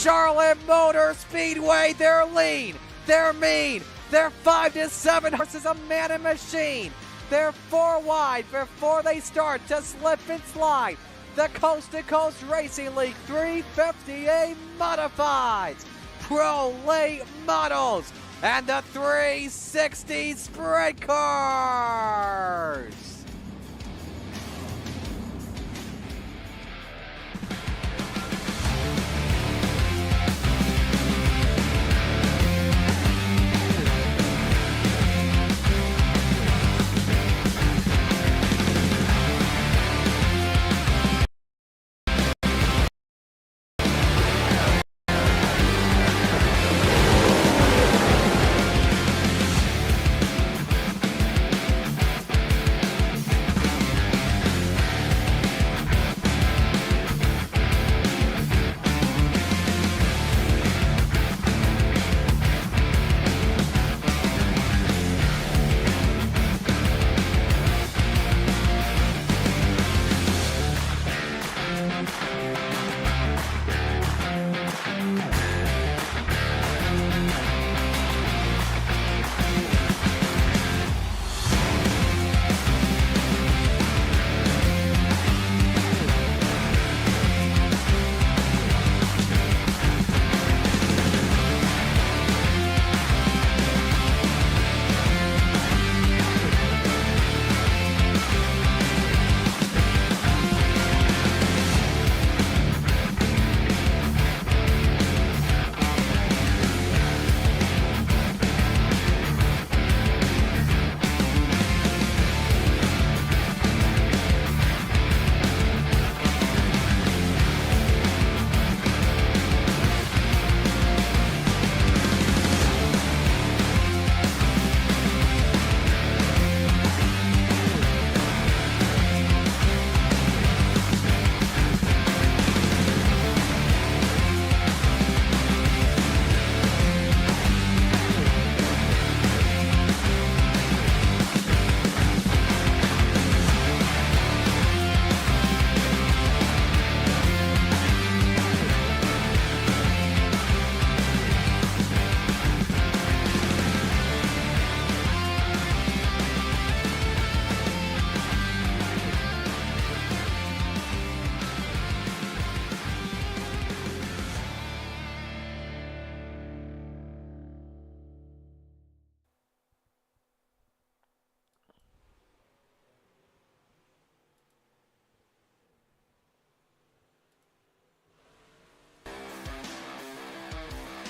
Charlotte Motor Speedway. They're lean, they're mean, they're 5 to 7 horses, a man and machine. They're 4 wide before they start to slip and slide. The Coast to Coast Racing League 350A Modifieds, Pro Late Models, and the 360 Sprint Cars.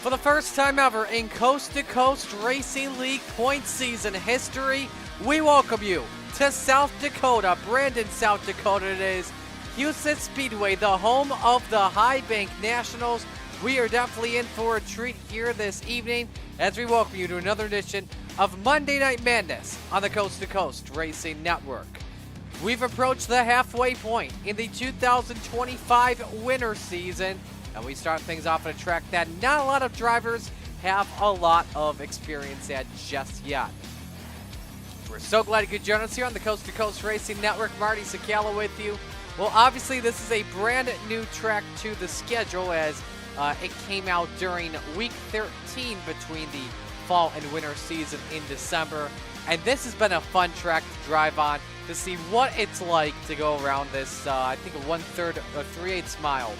For the first time ever in Coast to Coast Racing League point season history, we welcome you to South Dakota, Brandon, South Dakota. It is Houston Speedway, the home of the High Bank Nationals. We are definitely in for a treat here this evening as we welcome you to another edition of Monday Night Madness on the Coast to Coast Racing Network. We've approached the halfway point in the 2025 winter season, and we start things off at a track that not a lot of drivers have a lot of experience at just yet. We're so glad you could join us here on the Coast to Coast Racing Network. Marty Sakala with you. Well, obviously this is a brand new track to the schedule as it came out during week 13 between the fall and winter season in December. And this has been a fun track to drive on to see what it's like to go around this, I think a 3/8 mile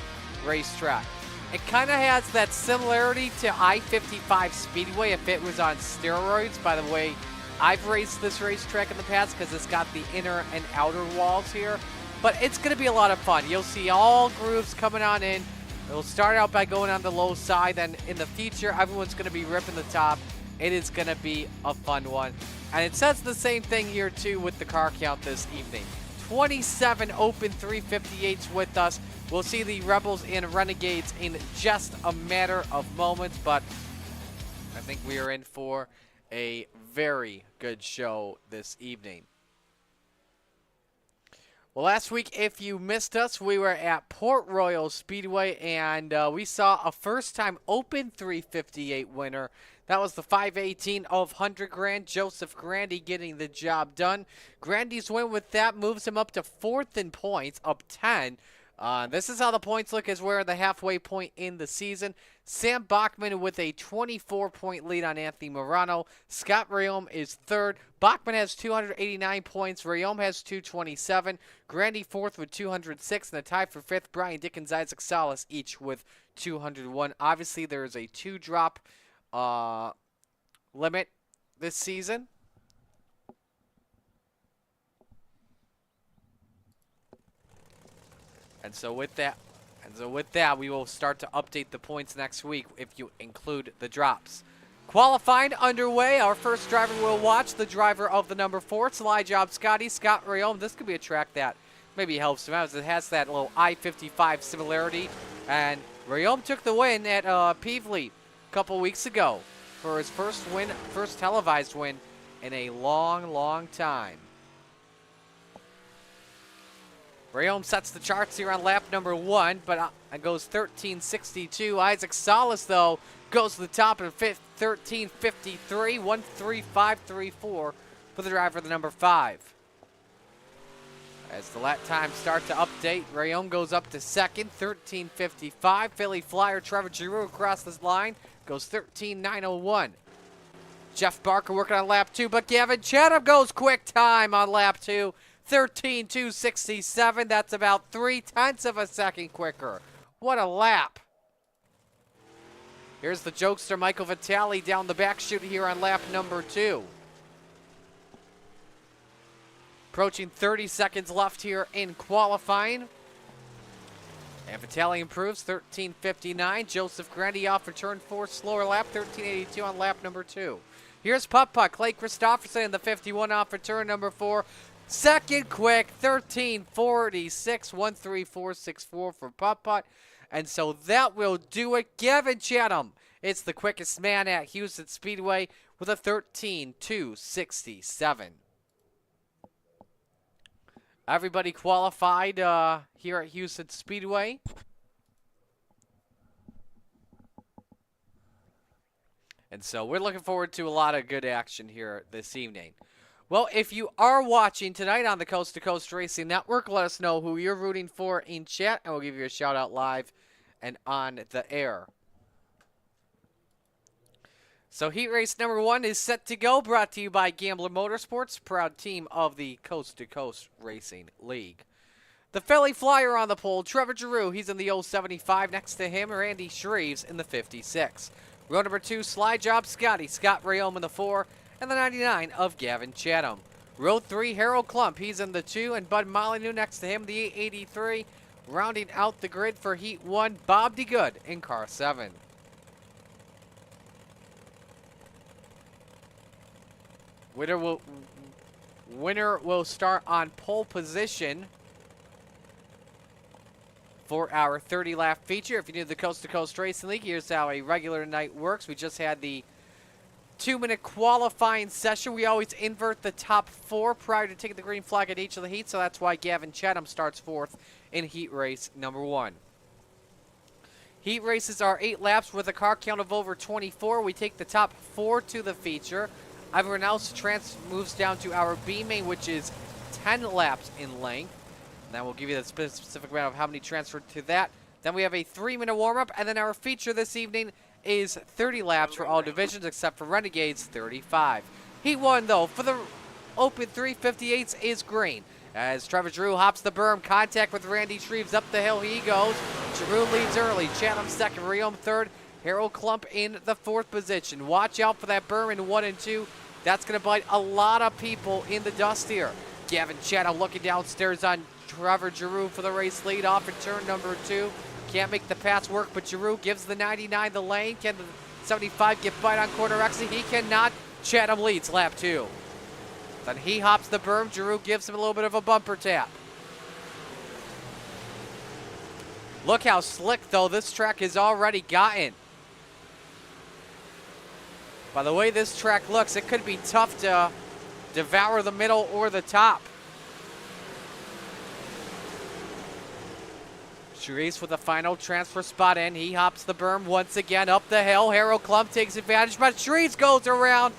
racetrack. It kind of has that similarity to I-55 Speedway if it was on steroids. By the way, I've raced this racetrack in the past because it's got the inner and outer walls here. But it's going to be a lot of fun. You'll see all grooves coming on in. It'll start out by going on the low side. Then in the feature, everyone's going to be ripping the top. It is going to be a fun one. And it says the same thing here, too, with the car count this evening. 27 open 358s with us. We'll see the Rebels and Renegades in just a matter of moments, but I think we are in for a very good show this evening. Well, last week, if you missed us, we were at Port Royal Speedway, and we saw a first-time Open 358 winner. That was the 518 of 100 grand, Joseph Grandy getting the job done. Grandy's win with that moves him up to 4th in points, up 10 This is how the points look as we're at the halfway point in the season. Sam Bachman with a 24-point lead on Anthony Morano. Scott Rayom is third. Bachman has 289 points. Rayom has 227. Grandy fourth with 206. And a tie for fifth, Brian Dickens, Isaac Salas, each with 201. Obviously, there is a 2-drop limit this season. And so with that, we will start to update the points next week if you include the drops. Qualifying underway. Our first driver we'll watch, the driver of the number 4, Slide Job Scotty, Scott Rayom. This could be a track that maybe helps him out, as it has that little I-55 similarity. And Rayom took the win at Peevely a couple weeks ago for his first televised win in a long, long time. Rayom sets the charts here on lap number 1, but goes 13.62. Isaac Salas, though, goes to the top in 13.53, 1:35.34 for the driver of the number 5. As the lap times start to update, Rayom goes up to second, 13.55. Philly Flyer Trevor Giroux across this line goes 13.901. Jeff Barker working on lap 2, but Gavin Chatham goes quick time on lap 2. 13.267. That's about 0.3 of a second quicker. What a lap. Here's the jokester Michael Vitale down the back chute here on lap number 2. Approaching 30 seconds left here in qualifying. And Vitale improves, 13.59. Joseph Grandy off for turn 4, slower lap, 13.82 on lap number 2. Here's Putt-Putt, Clay Christopherson in the 51 off for turn number 4. Second quick, 13.46, 1:34.64 for Putt-Putt. And so that will do it. Gavin Chatham, it's the quickest man at Houston Speedway with a 13.267. Everybody qualified here at Houston Speedway. And so we're looking forward to a lot of good action here this evening. Well, if you are watching tonight on the Coast to Coast Racing Network, let us know who you're rooting for in chat, and we'll give you a shout out live and on the air. So heat race number 1 is set to go, brought to you by Gambler Motorsports, proud team of the Coast to Coast Racing League. The Philly Flyer on the pole, Trevor Giroux, he's in the 075. Next to him, Randy Shreves in the 56. Row number 2, Slide Job Scotty, Scott Rayom in the 4. And the 99 of Gavin Chatham. Row 3, Harold Klump, he's in the 2, and Bud Molyneux next to him, the 883. Rounding out the grid for Heat 1, Bob DeGood in car 7. Winner will start on pole position for our 30-lap feature. If you're new to the Coast to Coast Racing League, here's how a regular night works. We just had the 2-minute qualifying session. We always invert the top 4 prior to taking the green flag at each of the heats, so that's why Gavin Chatham starts 4th in heat race number 1. Heat races are 8 laps with a car count of over 24. We take the top 4 to the feature. Everyone else moves down to our B main, which is 10 laps in length. And then we'll give you the specific amount of how many transferred to that. Then we have a 3-minute warm-up, and then our feature this evening is 30 laps for all divisions except for Renegades, 35. Heat 1, though, for the Open 358s is green. As Trevor Giroux hops the berm, contact with Randy Shreves, up the hill he goes. Giroux leads early, Chatham second, Rayom third, Harold Klump in the 4th position. Watch out for that berm in 1 and 2. That's going to bite a lot of people in the dust here. Gavin Chatham looking downstairs on Trevor Giroux for the race lead off in turn number 2. Can't make the pass work, but Giroux gives the 99 the lane. Can the 75 get bite on corner exit? He cannot. Chatham leads lap 2. Then he hops the berm. Giroux gives him a little bit of a bumper tap. Look how slick, though, this track has already gotten. By the way this track looks, it could be tough to devour the middle or the top. Shreves with the final transfer spot in. He hops the berm once again up the hill. Harold Klump takes advantage, but Shreves goes around.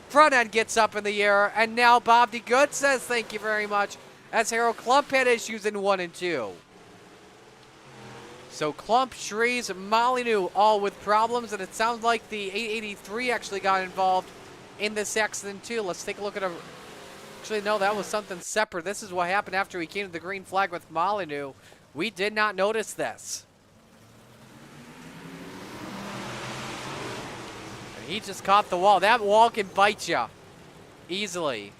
Front end gets up in the air, and now Bob DeGood says thank you very much, as Harold Klump had issues in 1 and 2. So Klump, Shreves, Molyneux all with problems, and it sounds like the 883 actually got involved in this accident too. Let's take a look at a... Actually, no, that was something separate. This is what happened after he came to the green flag with Molyneux. We did not notice this. And he just caught the wall. That wall can bite you easily.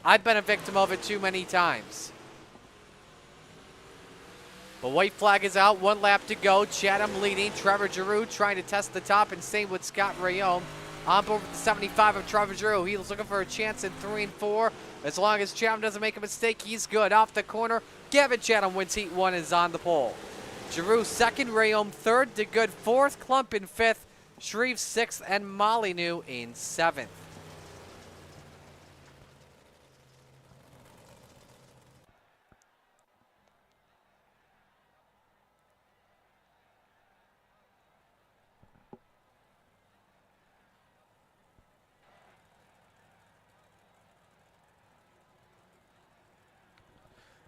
I've been a victim of it too many times. But white flag is out. 1 lap to go. Chatham leading. Trevor Giroux trying to test the top, and same with Scott Rayome. On board with the 75 of Trevor Giroux. He was looking for a chance in 3 and 4. As long as Chatham doesn't make a mistake, he's good. Off the corner, Gavin Chatham wins Heat 1 and is on the pole. Giroux second, Rayome third, to good fourth, Klump in fifth, Shreves sixth, and Molyneux in seventh.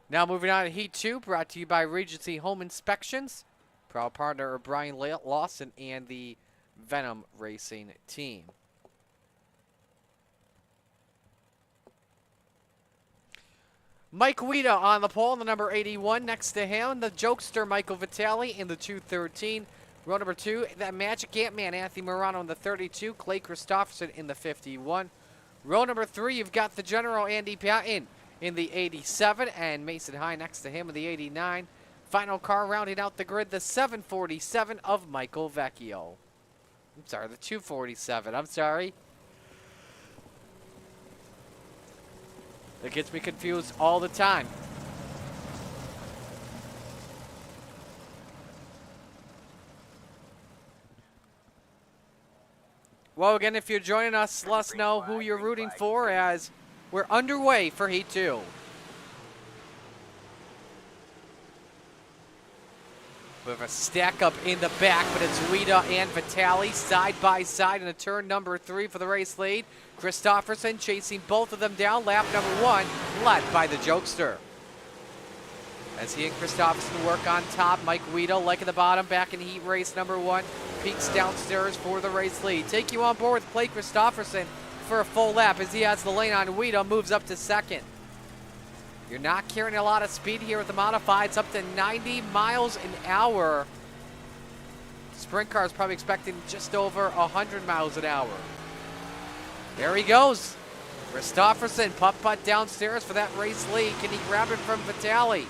Now moving on to Heat 2, brought to you by Regency Home Inspections. Proud partner of Brian Lawson and the Venom Racing team. Mike Weida on the pole, the number 81. Next to him, the jokester Michael Vitale in the 213. Row number 2, that Magic Ant-Man Anthony Morano in the 32. Clay Christopherson in the 51. Row number 3, you've got the General Andy Patton in the 87, and Mason High next to him in the 89. Final car rounding out the grid, the 747 of Michael Vecchio. I'm sorry, the 247. I'm sorry. That gets me confused all the time. Well, again, if you're joining us, let us know who you're rooting for as we're underway for Heat 2. We have a stack up in the back, but it's Weida and Vitale side by side in a turn number 3 for the race lead. Christopherson chasing both of them down. Lap number 1, led by the jokester. As he and Christopherson work on top, Mike Weida, like at the bottom, back in heat race number 1. Peaks downstairs for the race lead. Take you on board with Clay Christopherson for a full lap as he has the lane on. Weida moves up to second. You're not carrying a lot of speed here with the modifieds, up to 90 miles an hour. Sprint car is probably expecting just over 100 miles an hour. There he goes. Christopherson, putt downstairs for that race lead. Can he grab it from Vitale?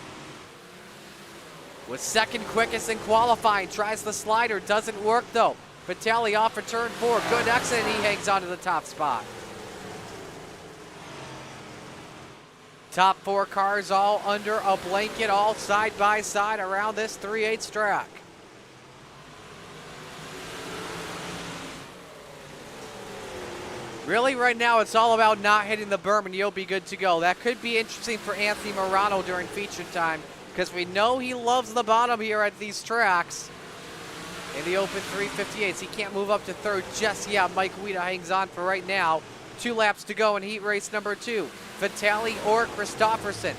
Was second quickest in qualifying. Tries the slider, doesn't work though. Vitale off for turn 4. Good exit, and he hangs on to the top spot. Top 4 cars all under a blanket, all side by side around this 3/8 track. Really, right now, it's all about not hitting the berm and you'll be good to go. That could be interesting for Anthony Morano during feature time because we know he loves the bottom here at these tracks. In the open 358s, he can't move up to third just yet. Mike Weida hangs on for right now. 2 laps to go in heat race number 2. Vitale or Christopherson.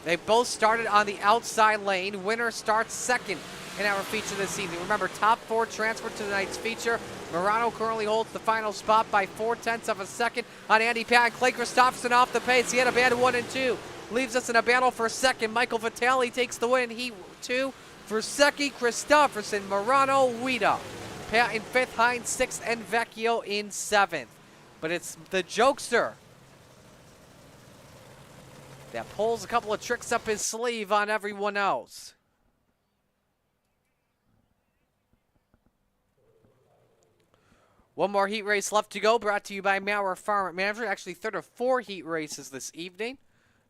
They both started on the outside lane. Winner starts second in our feature this evening. Remember, top 4 transfer to tonight's feature. Morano currently holds the final spot by 0.4 of a second on Andy Patton. Clay Christopherson off the pace. He had a bad 1 and 2. Leaves us in a battle for second. Michael Vitale takes the win in heat 2. For second, Christopherson, Morano, Weida. Patton 5th, Hines 6th, and Vecchio in 7th. But it's the jokester that pulls a couple of tricks up his sleeve on everyone else. One more heat race left to go, brought to you by Maurer Farm Management. Actually, 3rd of 4 heat races this evening.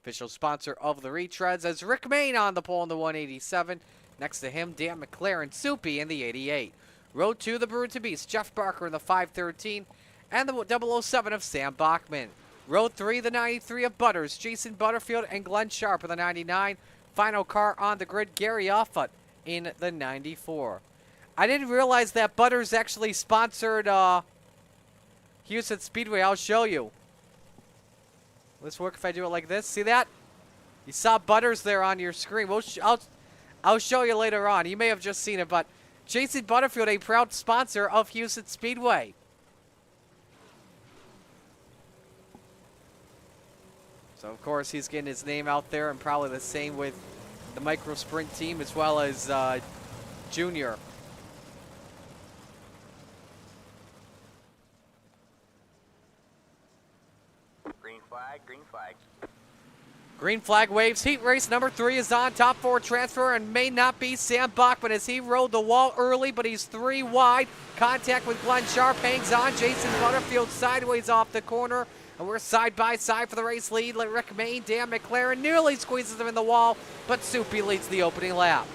Official sponsor of the retreads as Rick Mayne on the pole in the 187. Next to him, Dan McLaren, Soupy in the 88. Row 2, the Bruin to Beast, Jeff Barker in the 513. And the 007 of Sam Bachman. Row 3, the 93 of Butters, Jason Butterfield and Glenn Sharp in the 99. Final car on the grid, Gary Offut in the 94. I didn't realize that Butters actually sponsored Houston Speedway. I'll show you. Will this work if I do it like this? See that? You saw Butters there on your screen. I'll show you later on. You may have just seen it, but Jason Butterfield, a proud sponsor of Houston Speedway. So, of course, he's getting his name out there, and probably the same with the micro sprint team as well as Junior. Green flag, green flag. Green flag waves. Heat race number 3 is on. Top 4 transfer and may not be Sam Bachman as he rode the wall early, but he's 3 wide. Contact with Glenn Sharp hangs on. Jason Butterfield sideways off the corner. And we're side by side for the race lead. Rick Mayne, Dan McLaren nearly squeezes him in the wall, but Soupy leads the opening lap.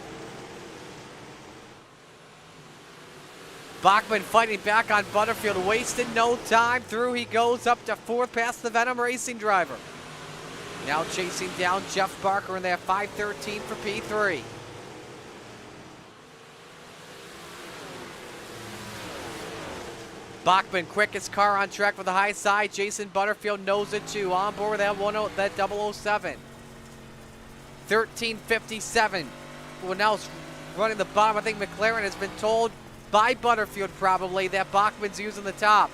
Bachman fighting back on Butterfield, wasted no time. Through he goes up to 4th past the Venom Racing driver. Now chasing down Jeff Barker in that 5:13 for P3. Bachman, quickest car on track for the high side. Jason Butterfield knows it too. On board with that 007. 13:57. Well, now it's running the bottom. I think McLaren has been told by Butterfield probably that Bachman's using the top.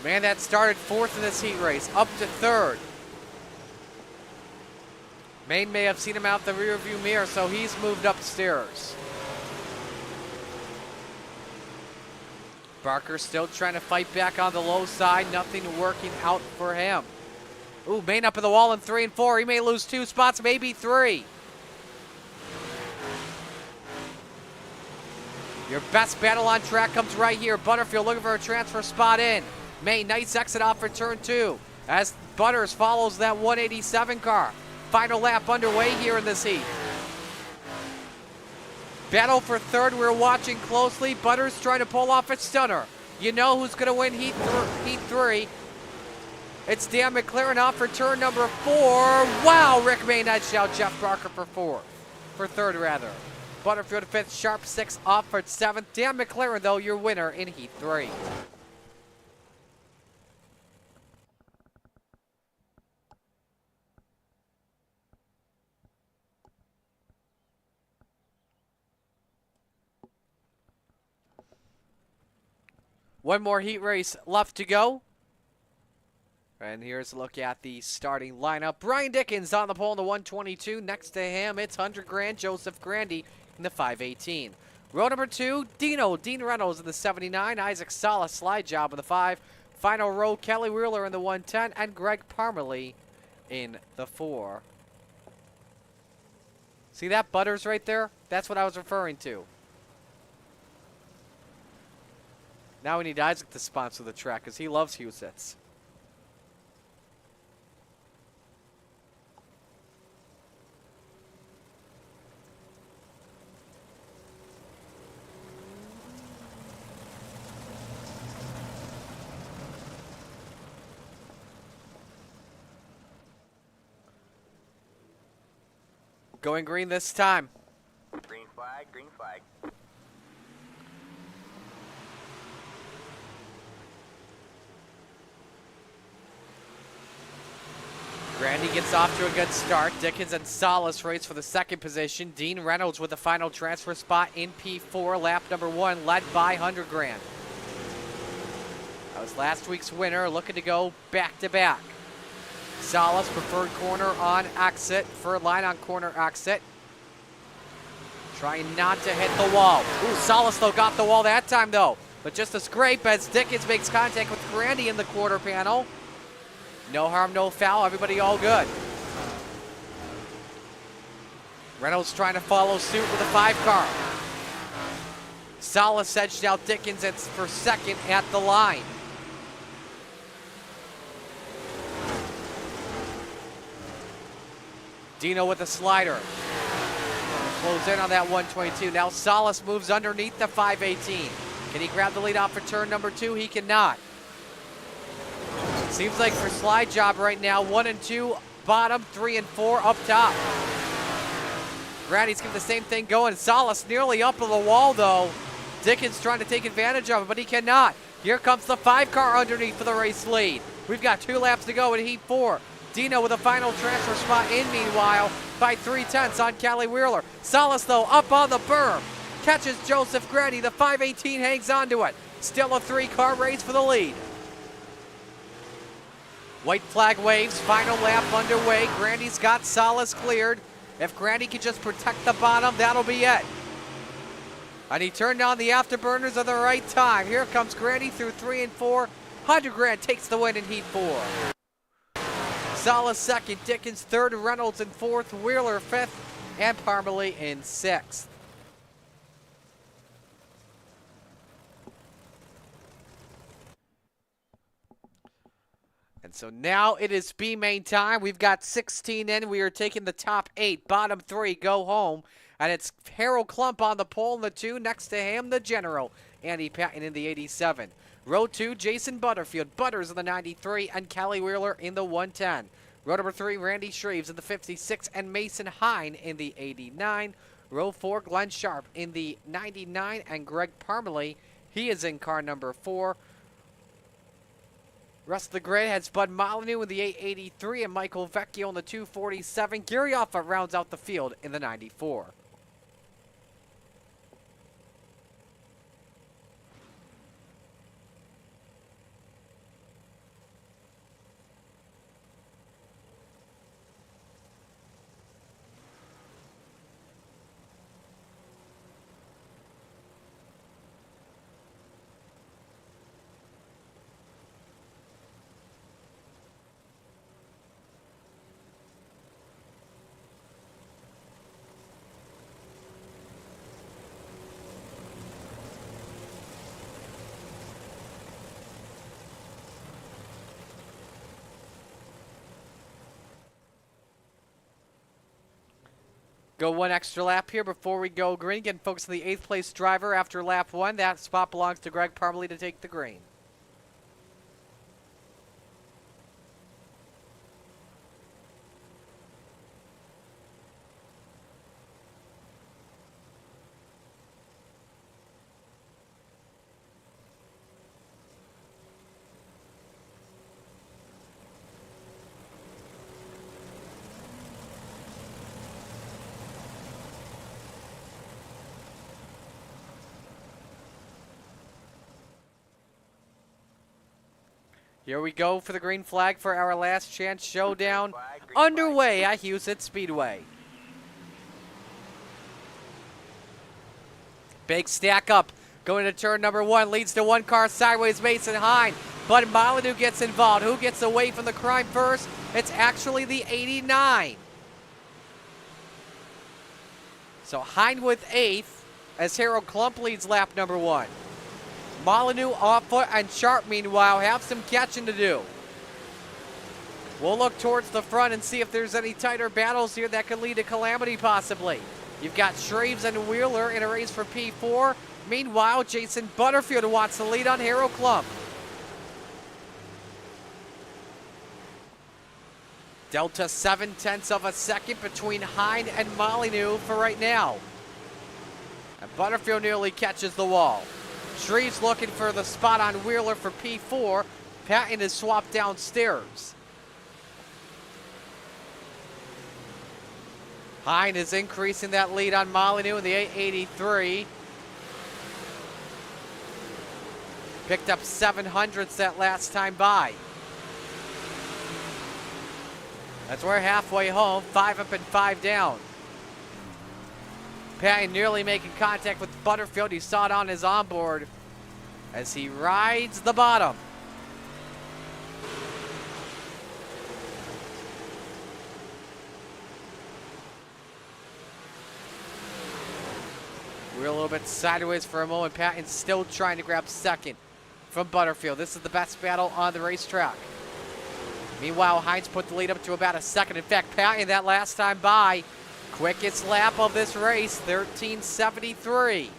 Man that started 4th in this heat race, up to 3rd. Mayne may have seen him out the rearview mirror, so he's moved upstairs. Barker still trying to fight back on the low side. Nothing working out for him. Ooh, Mayne up in the wall in 3 and 4. He may lose 2 spots, maybe 3. Your best battle on track comes right here. Butterfield looking for a transfer spot in. Mayne, nice exit off for turn 2 as Butters follows that 187 car. Final lap underway here in this heat. Battle for 3rd, we're watching closely. Butters trying to pull off a stunner. You know who's going to win heat 3. It's Dan McLaren off for turn number 4. Wow, Rick Mayne edged out Jeff Barker for 3rd rather. Butterfield 5th, Sharp 6th off for 7th. Dan McLaren, though, your winner in heat 3. One more heat race left to go. And here's a look at the starting lineup. Brian Dickens on the pole in the 122. Next to him, it's 100 grand, Joseph Grandy in the 518. Row number 2, Dean Reynolds in the 79. Isaac Salas slide job in the 5. Final row, Kelly Wheeler in the 110. And Greg Parmalee in the 4. See that Butters right there? That's what I was referring to. Now we need Isaac to sponsor the track because he loves Huset's. Going green this time. Green flag, green flag. Grandy gets off to a good start. Dickens and Salas race for the 2nd position. Dean Reynolds with the final transfer spot in P4, lap number 1, led by 100 grand. That was last week's winner, looking to go back-to-back. Salas preferred corner on exit, preferred line on corner exit. Trying not to hit the wall. Ooh, Salas though got the wall that time though. But just a scrape as Dickens makes contact with Grandy in the quarter panel. No harm, no foul, everybody all good. Reynolds trying to follow suit with a 5 car. Salas edged out Dickens for 2nd at the line. Dino with a slider. Close in on that 122. Now Salas moves underneath the 518. Can he grab the lead off for turn number 2? He cannot. Seems like for slide job right now, 1 and 2 bottom, 3 and 4 up top. Grandy's getting the same thing going. Salas nearly up on the wall though. Dickens trying to take advantage of it, but he cannot. Here comes the 5 car underneath for the race lead. We've got 2 laps to go in Heat 4. Dino with a final transfer spot in meanwhile by 3/10 on Callie Wheeler. Salas, though, up on the berm. Catches Joseph Grandy. The 518 hangs onto it. Still a 3-car race for the lead. White flag waves, final lap underway. Grandy's got Salas cleared. If Grandy can just protect the bottom, that'll be it. And he turned on the afterburners at the right time. Here comes Grandy through 3 and 4. Huntergrand takes the win in Heat 4. Salas second, Dickens third, Reynolds in fourth, Wheeler fifth, and Parmalee in sixth. And so now it is B-main time. We've got 16 in. We are taking the top 8. Bottom 3 go home. And it's Harold Klump on the pole in the 2. Next to him, the General, Andy Patton in the 87. Row 2, Jason Butterfield. Butters in the 93 and Callie Wheeler in the 110. Row number 3, Randy Shreves in the 56 and Mason Hine in the 89. Row 4, Glenn Sharp in the 99 and Greg Parmalee. He is in car number 4. Rest of the grid has Bud Molyneux in the 883 and Michael Vecchio in the 247. Gary Offa rounds out the field in the 94. Go one extra lap here before we go green. Getting focused on the 8th place driver after lap 1. That spot belongs to Greg Parmalee to take the green. Here we go for the green flag for our last chance showdown underway at Houston Speedway. Big stack up going to turn number 1, leads to 1 car sideways, Mason Hine. But Molyneux gets involved. Who gets away from the crime first? It's actually the 89. So Hine with 8th as Harold Klump leads lap number 1. Molyneux, Offa, and Sharp, meanwhile, have some catching to do. We'll look towards the front and see if there's any tighter battles here that could lead to calamity, possibly. You've got Shreves and Wheeler in a race for P4. Meanwhile, Jason Butterfield wants the lead on Harold Klump. Delta 7/10 of a second between Hine and Molyneux for right now. And Butterfield nearly catches the wall. Shreves looking for the spot on Wheeler for P4. Patton is swapped downstairs. Hine is increasing that lead on Molyneux in the 883. Picked up 700ths that last time by. That's we're halfway home, 5 up and 5 down. Patton nearly making contact with Butterfield. He saw it on his onboard as he rides the bottom. We're a little bit sideways for a moment. Patton's still trying to grab second from Butterfield. This is the best battle on the racetrack. Meanwhile, Hines put the lead up to about a second. In fact, Patton that last time by, quickest lap of this race, 13:73.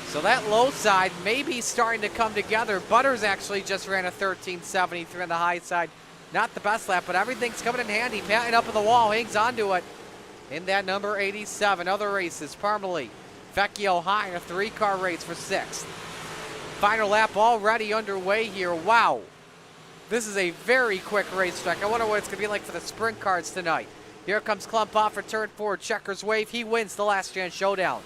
So that low side may be starting to come together. Butters actually just ran a 13:73 on the high side. Not the best lap, but everything's coming in handy. Patton up on the wall, hangs onto it in that number 87. Other races, Parmalee Vecchio high in a 3-car race for 6th. Final lap already underway here. Wow. This is a very quick racetrack. I wonder what it's going to be like for the sprint cars tonight. Here comes Klump off for turn 4. Checkers wave. He wins the last chance showdown.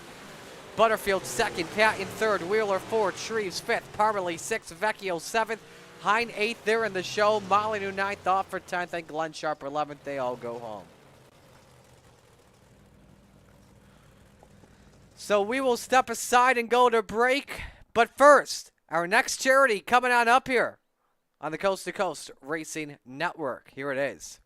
Butterfield 2nd. Patton 3rd. Wheeler 4th. Shreves 5th. Parmalee 6th. Vecchio 7th. Hine 8th there in the show. Molyneux 9th off for 10th. And Glenn Sharp 11th. They all go home. So we will step aside and go to break. But first, our next charity coming on up here on the Coast to Coast Racing Network. Here it is.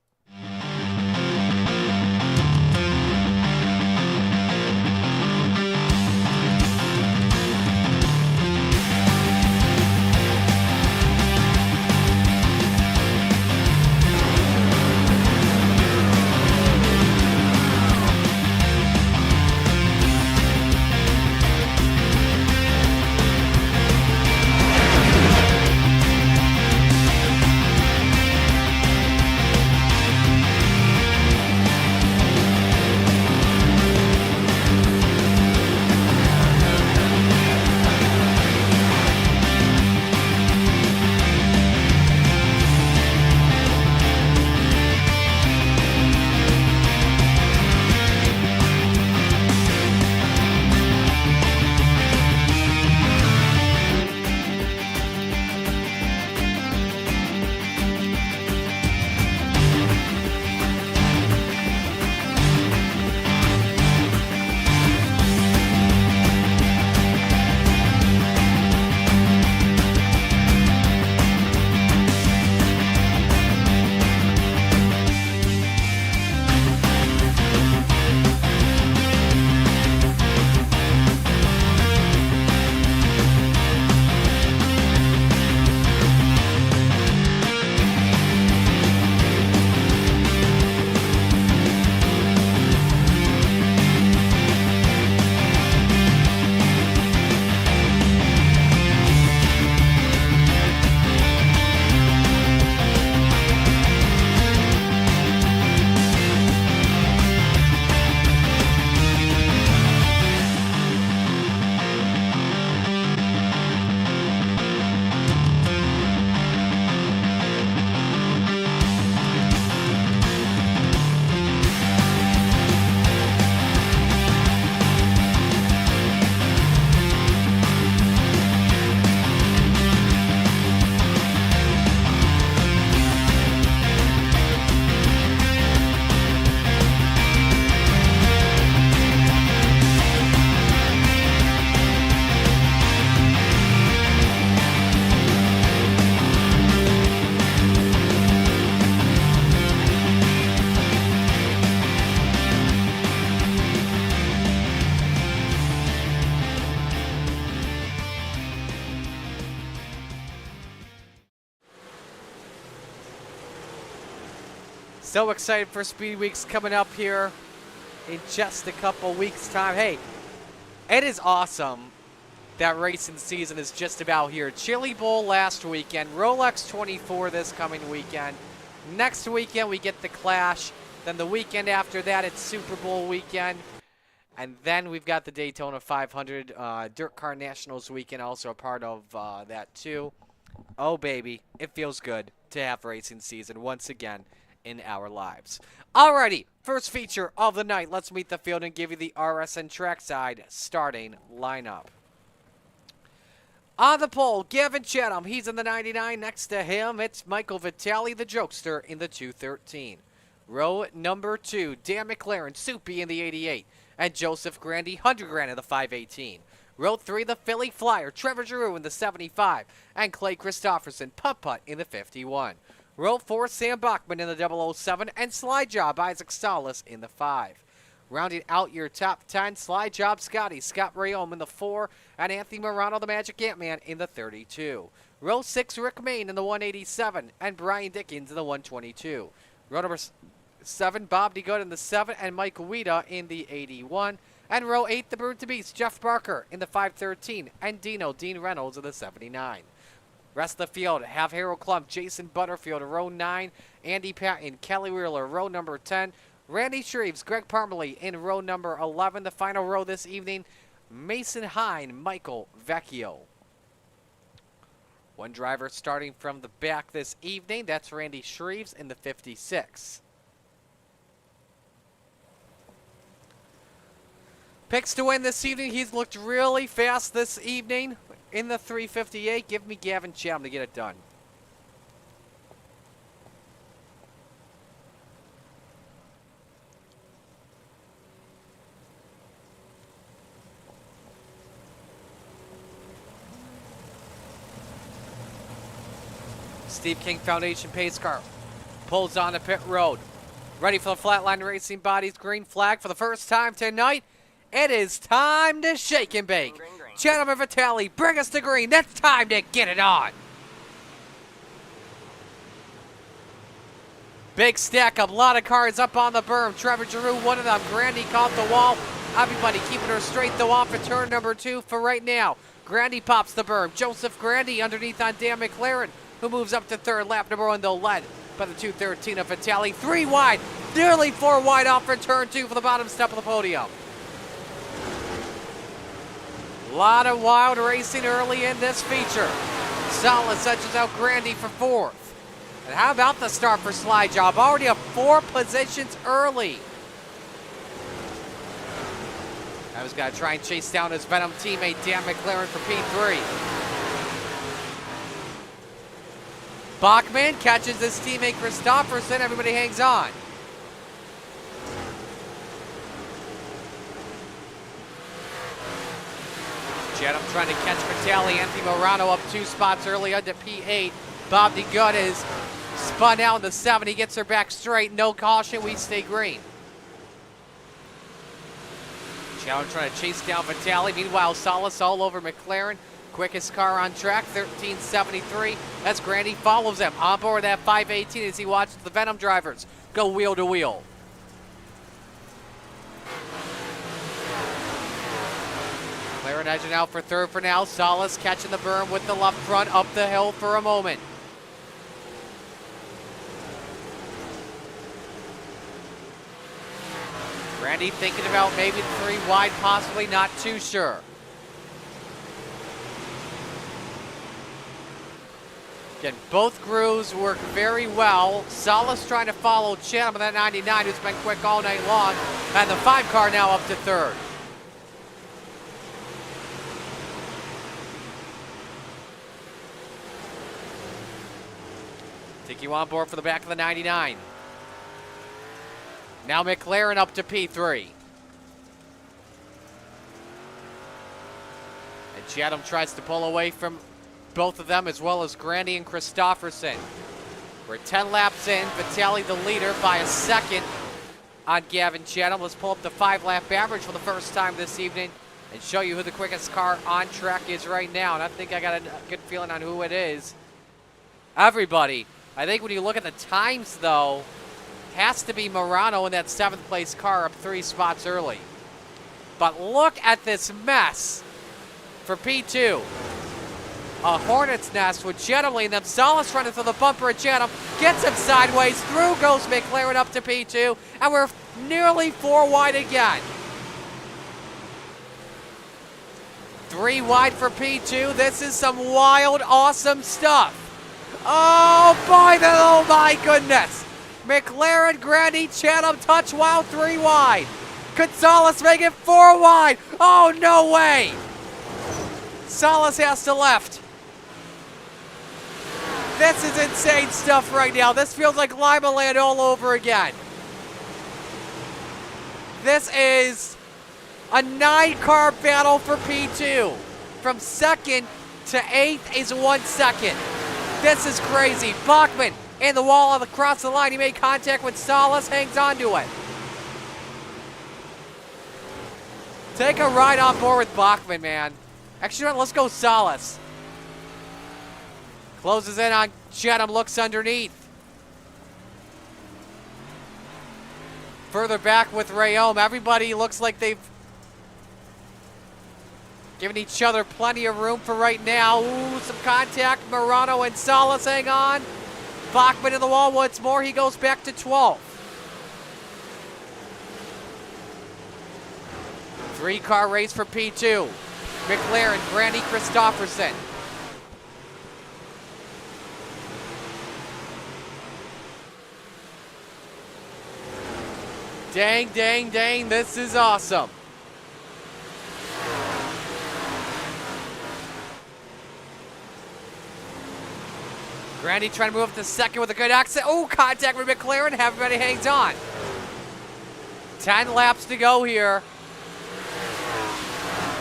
So excited for Speed Weeks coming up here in just a couple weeks' time. Hey, it is awesome that racing season is just about here. Chili Bowl last weekend, Rolex 24 this coming weekend. Next weekend we get the Clash. Then the weekend after that it's Super Bowl weekend. And then we've got the Daytona 500 Dirt Car Nationals weekend, also a part of that too. Oh baby, it feels good to have racing season once again in our lives. Alrighty, first feature of the night. Let's meet the field and give you the RSN trackside starting lineup. On the pole, Gavin Chatham. He's in the 99. Next to him, it's Michael Vitale, the jokester, in the 213. Row number 2, Dan McLaren, Soupy in the 88. And Joseph Grandy, 100 grand in the 518. Row 3, the Philly Flyer, Trevor Giroux in the 75. And Clay Christopherson, Putt-Putt in the 51. Row 4, Sam Bachman in the 007, and Slide Job, Isaac Salas in the 5. Rounding out your top 10, Slide Job Scotty, Scott Rayom in the 4, and Anthony Morano, the Magic Ant-Man, in the 32. Row 6, Rick Main in the 187, and Brian Dickens in the 122. Row number 7, Bob DeGood in the 7, and Mike Weeda in the 81. And row 8, the Brute to Beast, Jeff Barker in the 513, and Dean Reynolds in the 79. Rest of the field, have Harold Klump, Jason Butterfield, row 9, Andy Patton, Kelly Wheeler, row number 10, Randy Shreves, Greg Parmalee in row number 11. The final row this evening, Mason Hine, Michael Vecchio. One driver starting from the back this evening. That's Randy Shreves in the 56. Picks to win this evening. He's looked really fast this evening in the 358. Give me Gavin Chatham to get it done. Steve King Foundation pace car pulls on the pit road. Ready for the Flatline Racing Bodies green flag for the first time tonight. It is time to shake and bake. Green, green. Chatham and Vitale, bring us the green. That's time to get it on. Big stack up, a lot of cars up on the berm. Trevor Giroux, one of them. Grandy caught the wall. Everybody keeping her straight though off at turn number 2 for right now. Grandy pops the berm. Joseph Grandy underneath on Dan McLaren, who moves up to third. Lap number 1 though led by the 213 of Vitale. 3 wide, nearly 4 wide off for turn 2 for the bottom step of the podium. A lot of wild racing early in this feature. Salas edges out Grandy for 4th. And how about the start for Slide Job? Already up 4 positions early. I was going to try and chase down his Venom teammate Dan McLaren for P3. Bachman catches his teammate Christopherson. Everybody hangs on. Chatham trying to catch Vitale. Anthony Morano up 2 spots early under P8. Bob DeGutt is spun out in the 7. He gets her back straight. No caution. We stay green. Chatham trying to chase down Vitale. Meanwhile, Salas all over McLaren. Quickest car on track, 1373. That's Grandy follows him. On board that 518 as he watches the Venom drivers go wheel to wheel. McLaren edging out for 3rd for now. Salas catching the berm with the left front up the hill for a moment. Grandy thinking about maybe 3 wide, possibly, not too sure. Again, both crews work very well. Salas trying to follow Chatham with that 99 who's been quick all night long. And the 5 car now up to 3rd. Take you on board for the back of the 99. Now McLaren up to P3. And Chatham tries to pull away from both of them, as well as Grandy and Christopherson. We're 10 laps in. Vitale the leader by a second on Gavin Chatham. Let's pull up the 5-lap average for the first time this evening and show you who the quickest car on track is right now. And I think I got a good feeling on who it is. Everybody. I think when you look at the times, though, has to be Morano in that 7th place car up 3 spots early. But look at this mess for P2. A hornet's nest with Chatham leading them. Salas running through the bumper at Chatham. Gets him sideways. Through goes McLaren up to P2. And we're nearly 4 wide again. 3 wide for P2. This is some wild, awesome stuff. Oh, boy, oh my goodness. McLaren, Grandy, Chatham, touch wild 3 wide. Could Salas make it 4 wide? Oh, no way. Salas has to left. This is insane stuff right now. This feels like Lima Land all over again. This is a 9-car battle for P2. From 2nd to 8th is 1 second. This is crazy. Bachman in the wall across the line. He made contact with Salas, hangs on to it. Take a ride on board with Bachman, man. Actually, let's go Salas. Closes in on Chatham, looks underneath. Further back with Rayome. Everybody looks like they've given each other plenty of room for right now. Ooh, some contact. Morano and Salas hang on. Bachman in the wall once more. He goes back to 12th. 3-car race for P2. McLaren, Grandy Christofferson. Dang, dang, dang, this is awesome. Grandy trying to move up to second with a good exit. Oh, contact with McLaren. Everybody hangs on. 10 laps to go here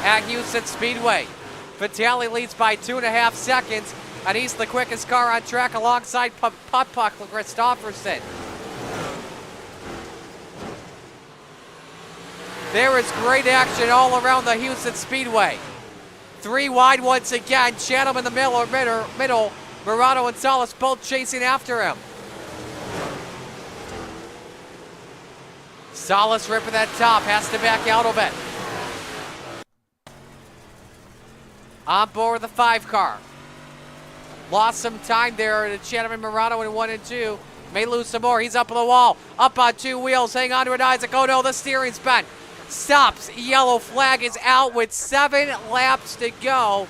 at Houston Speedway. Vitale leads by 2.5 seconds, and he's the quickest car on track alongside Putt-Puck Christofferson. There is great action all around the Houston Speedway. 3 wide once again. Chatham in the middle. Murano and Salas both chasing after him. Salas ripping that top, has to back out of it. On board with the 5-car. Lost some time there to Chatham and Murano in 1 and 2. May lose some more. He's up on the wall. Up on 2 wheels. Hang on to it, Isaac. Oh no, the steering's bent. Stops. Yellow flag is out with 7 laps to go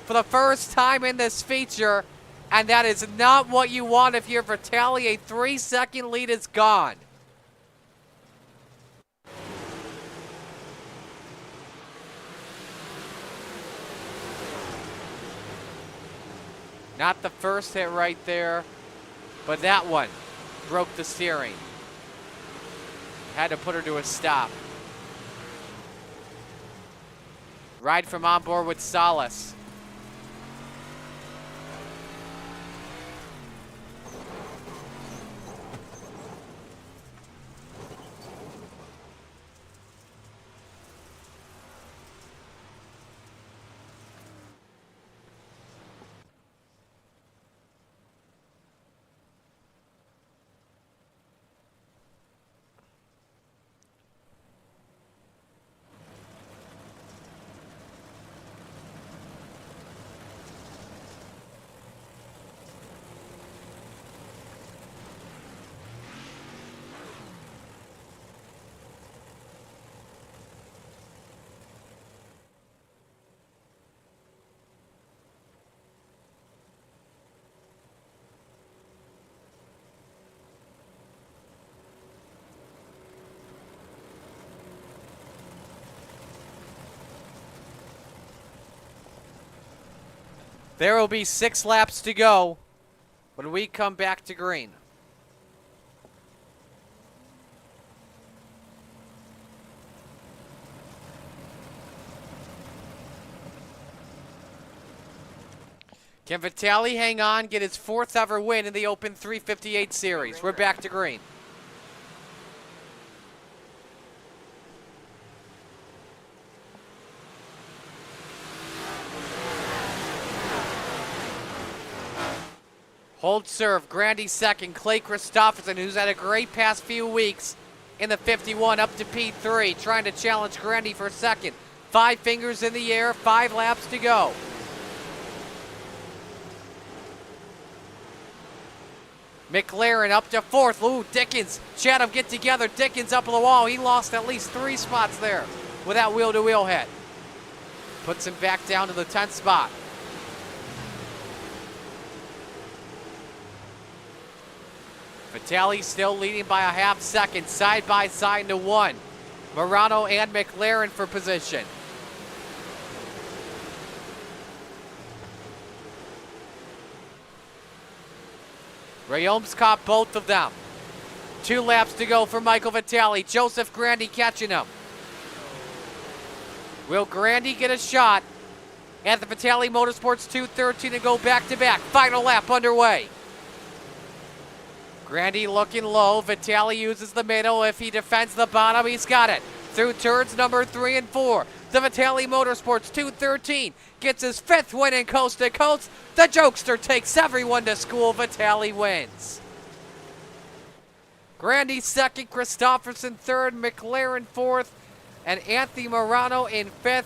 for the first time in this feature. And that is not what you want if you're Vitale. A 3-second lead is gone. Not the first hit right there, but that one broke the steering. Had to put her to a stop. Ride from on board with Salas. There will be 6 laps to go when we come back to green. Can Vitale hang on, get his 4th ever win in the Open 358 Series? We're back to green. Hold serve, Grandy second, Clay Christofferson, who's had a great past few weeks in the 51 up to P3, trying to challenge Grandy for second. 5 fingers in the air, 5 laps to go. McLaren up to 4th. Ooh, Dickens, Chatham get together. Dickens up on the wall. He lost at least 3 spots there with that wheel-to-wheel hit. Puts him back down to the 10th spot. Vitale still leading by a half second, side by side to 1. Murano and McLaren for position. Rayome's caught both of them. 2 laps to go for Michael Vitale. Joseph Grandy catching him. Will Grandy get a shot at the Vitale Motorsports 213 and go back-to-back? Final lap underway. Grandy looking low. Vitale uses the middle. If he defends the bottom, he's got it. Through turns number 3 and 4. The Vitale Motorsports 213 gets his 5th win in coast to coast. The jokester takes everyone to school. Vitale wins. Grandy second, Christofferson third, McLaren 4th, and Anthony Murano in 5th.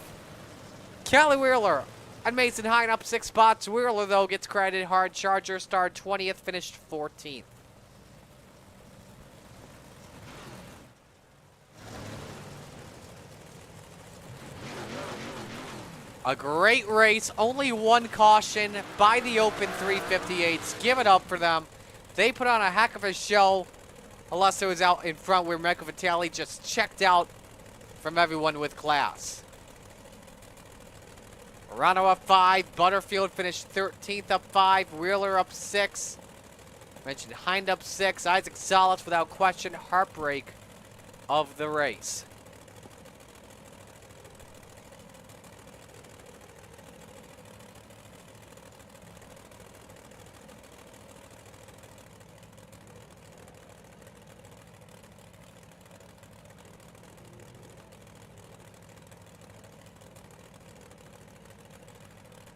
Kelly Wheeler and Mason Hine up 6 spots. Wheeler, though, gets credited hard. Charger starred 20th, finished 14th. A great race, only one caution by the Open 358s. Give it up for them. They put on a heck of a show, unless it was out in front where Michael Vitale just checked out from everyone with class. Morano up 5, Butterfield finished 13th up 5, Wheeler up 6. Mentioned Hind up 6, Isaac Salas without question, heartbreak of the race.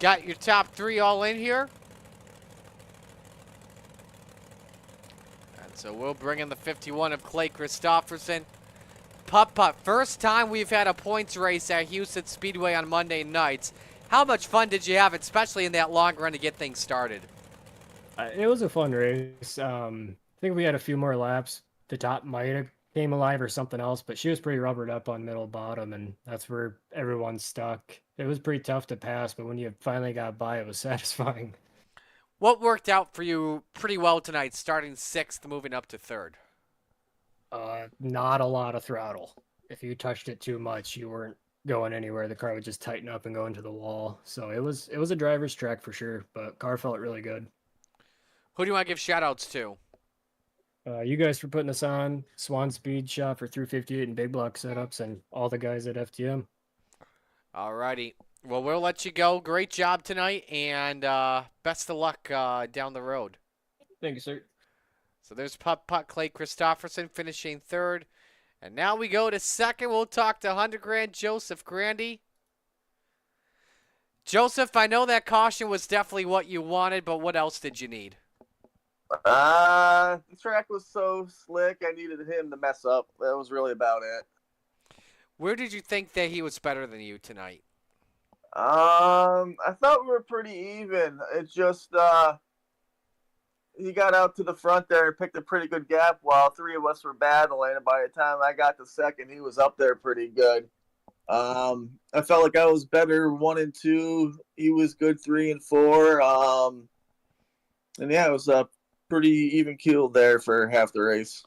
Got your top 3 all in here. And so we'll bring in the 51 of Clay Christopherson. Putt-putt. First time we've had a points race at Houston Speedway on Monday nights. How much fun did you have, especially in that long run to get things started? It was a fun race. I think we had a few more laps. The top might have came alive or something else, but she was pretty rubbered up on middle bottom, and that's where everyone's stuck. It was pretty tough to pass, but when you finally got by, it was satisfying. What worked out for you pretty well tonight, starting 6th, moving up to 3rd? Not a lot of throttle. If you touched it too much, you weren't going anywhere. The car would just tighten up and go into the wall. So it was a driver's track for sure, but car felt really good. Who do you want to give shout-outs to? You guys for putting us on, Swan Speed Shop for 358 and Big Block setups, and all the guys at FTM. Alrighty. Well, we'll let you go. Great job tonight, and best of luck down the road. Thank you, sir. So there's Putt-Putt Clay Christopherson finishing 3rd. And now we go to 2nd. We'll talk to 100 Grand Joseph Grandy. Joseph, I know that caution was definitely what you wanted, but what else did you need? The track was so slick, I needed him to mess up. That was really about it. Where did you think that he was better than you tonight? I thought we were pretty even. It just, he got out to the front there and picked a pretty good gap while 3 of us were battling. And by the time I got to 2nd, he was up there pretty good. I felt like I was better 1 and 2. He was good 3 and 4. And yeah, it was pretty even keeled there for half the race.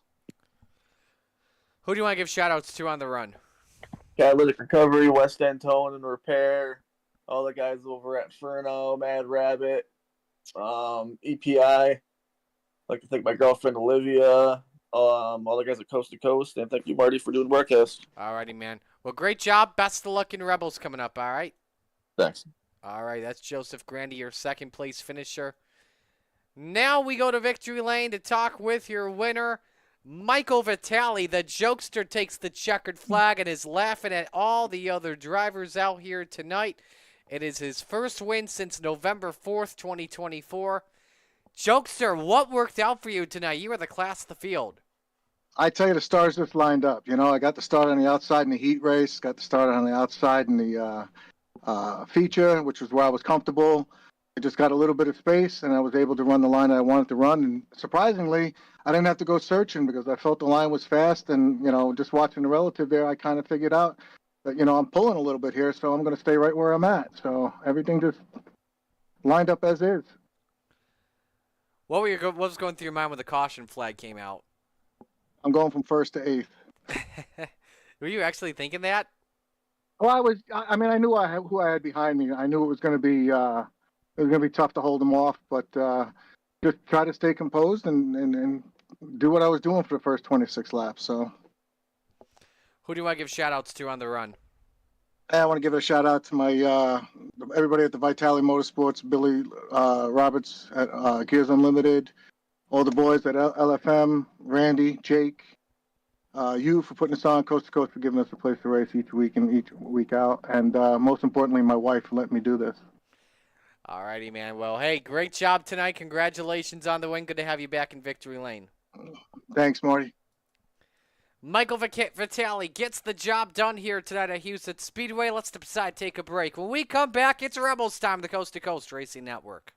Who do you want to give shout-outs to on the run? Catalytic Recovery, West End Towing and Repair, all the guys over at Furno, Mad Rabbit, EPI. I'd like to thank my girlfriend Olivia, all the guys at Coast to Coast, and thank you, Marty, for doing the broadcast. Alrighty, man. Well, great job. Best of luck in Rebels coming up, all right? Thanks. All right, that's Joseph Grandy, your 2nd place finisher. Now we go to Victory Lane to talk with your winner, Michael Vitale. The jokester takes the checkered flag and is laughing at all the other drivers out here tonight. It is his first win since November 4th, 2024. Jokester, what worked out for you tonight? You were the class of the field. I tell you, the stars just lined up. You know, I got the start on the outside in the heat race, got the start on the outside in the feature, which was where I was comfortable. I just got a little bit of space, and I was able to run the line that I wanted to run. And surprisingly, I didn't have to go searching because I felt the line was fast. And, you know, just watching the relative there, I kind of figured out that, you know, I'm pulling a little bit here, so I'm going to stay right where I'm at. So everything just lined up as is. What was going through your mind when the caution flag came out? I'm going from 1st to 8th. Were you actually thinking that? Well, I mean, I knew who I had behind me. I knew it was going to be tough to hold them off, but just try to stay composed and do what I was doing for the first 26 laps. So, who do you want to give shout-outs to on the run? I want to give a shout-out to my everybody at the Vitale Motorsports, Billy Roberts at Gears Unlimited, all the boys at LFM, Randy, Jake, you for putting us on, Coast to Coast for giving us a place to race each week and each week out, and most importantly, my wife for letting me do this. All righty, man. Well, hey, great job tonight. Congratulations on the win. Good to have you back in Victory Lane. Thanks, Marty. Michael Vitale gets the job done here tonight at Houston Speedway. Let's decide to take a break. When we come back, it's Rebels time, the Coast to Coast Racing Network.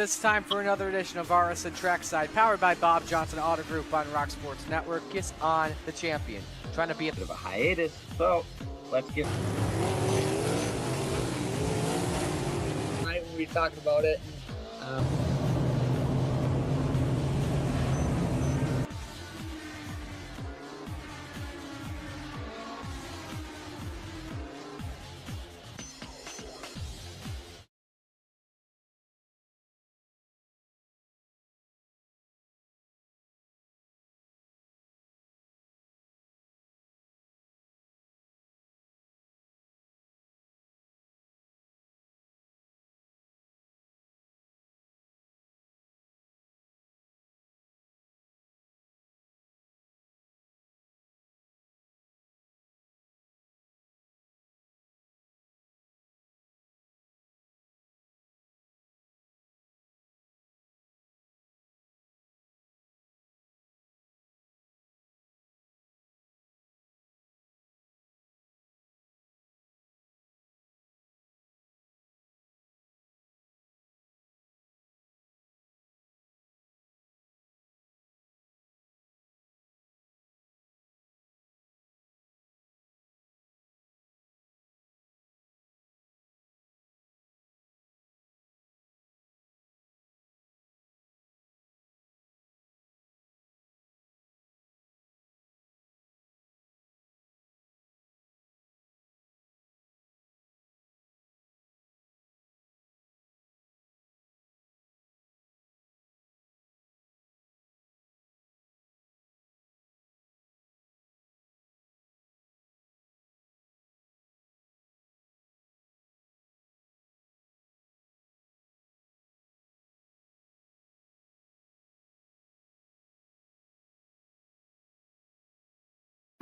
it's time for another edition of RSN Trackside, powered by Bob Johnson Auto Group on Rock Sports Network. Gets on the champion, trying to be a Bit of a hiatus, so let's get. Tonight when we talked about it.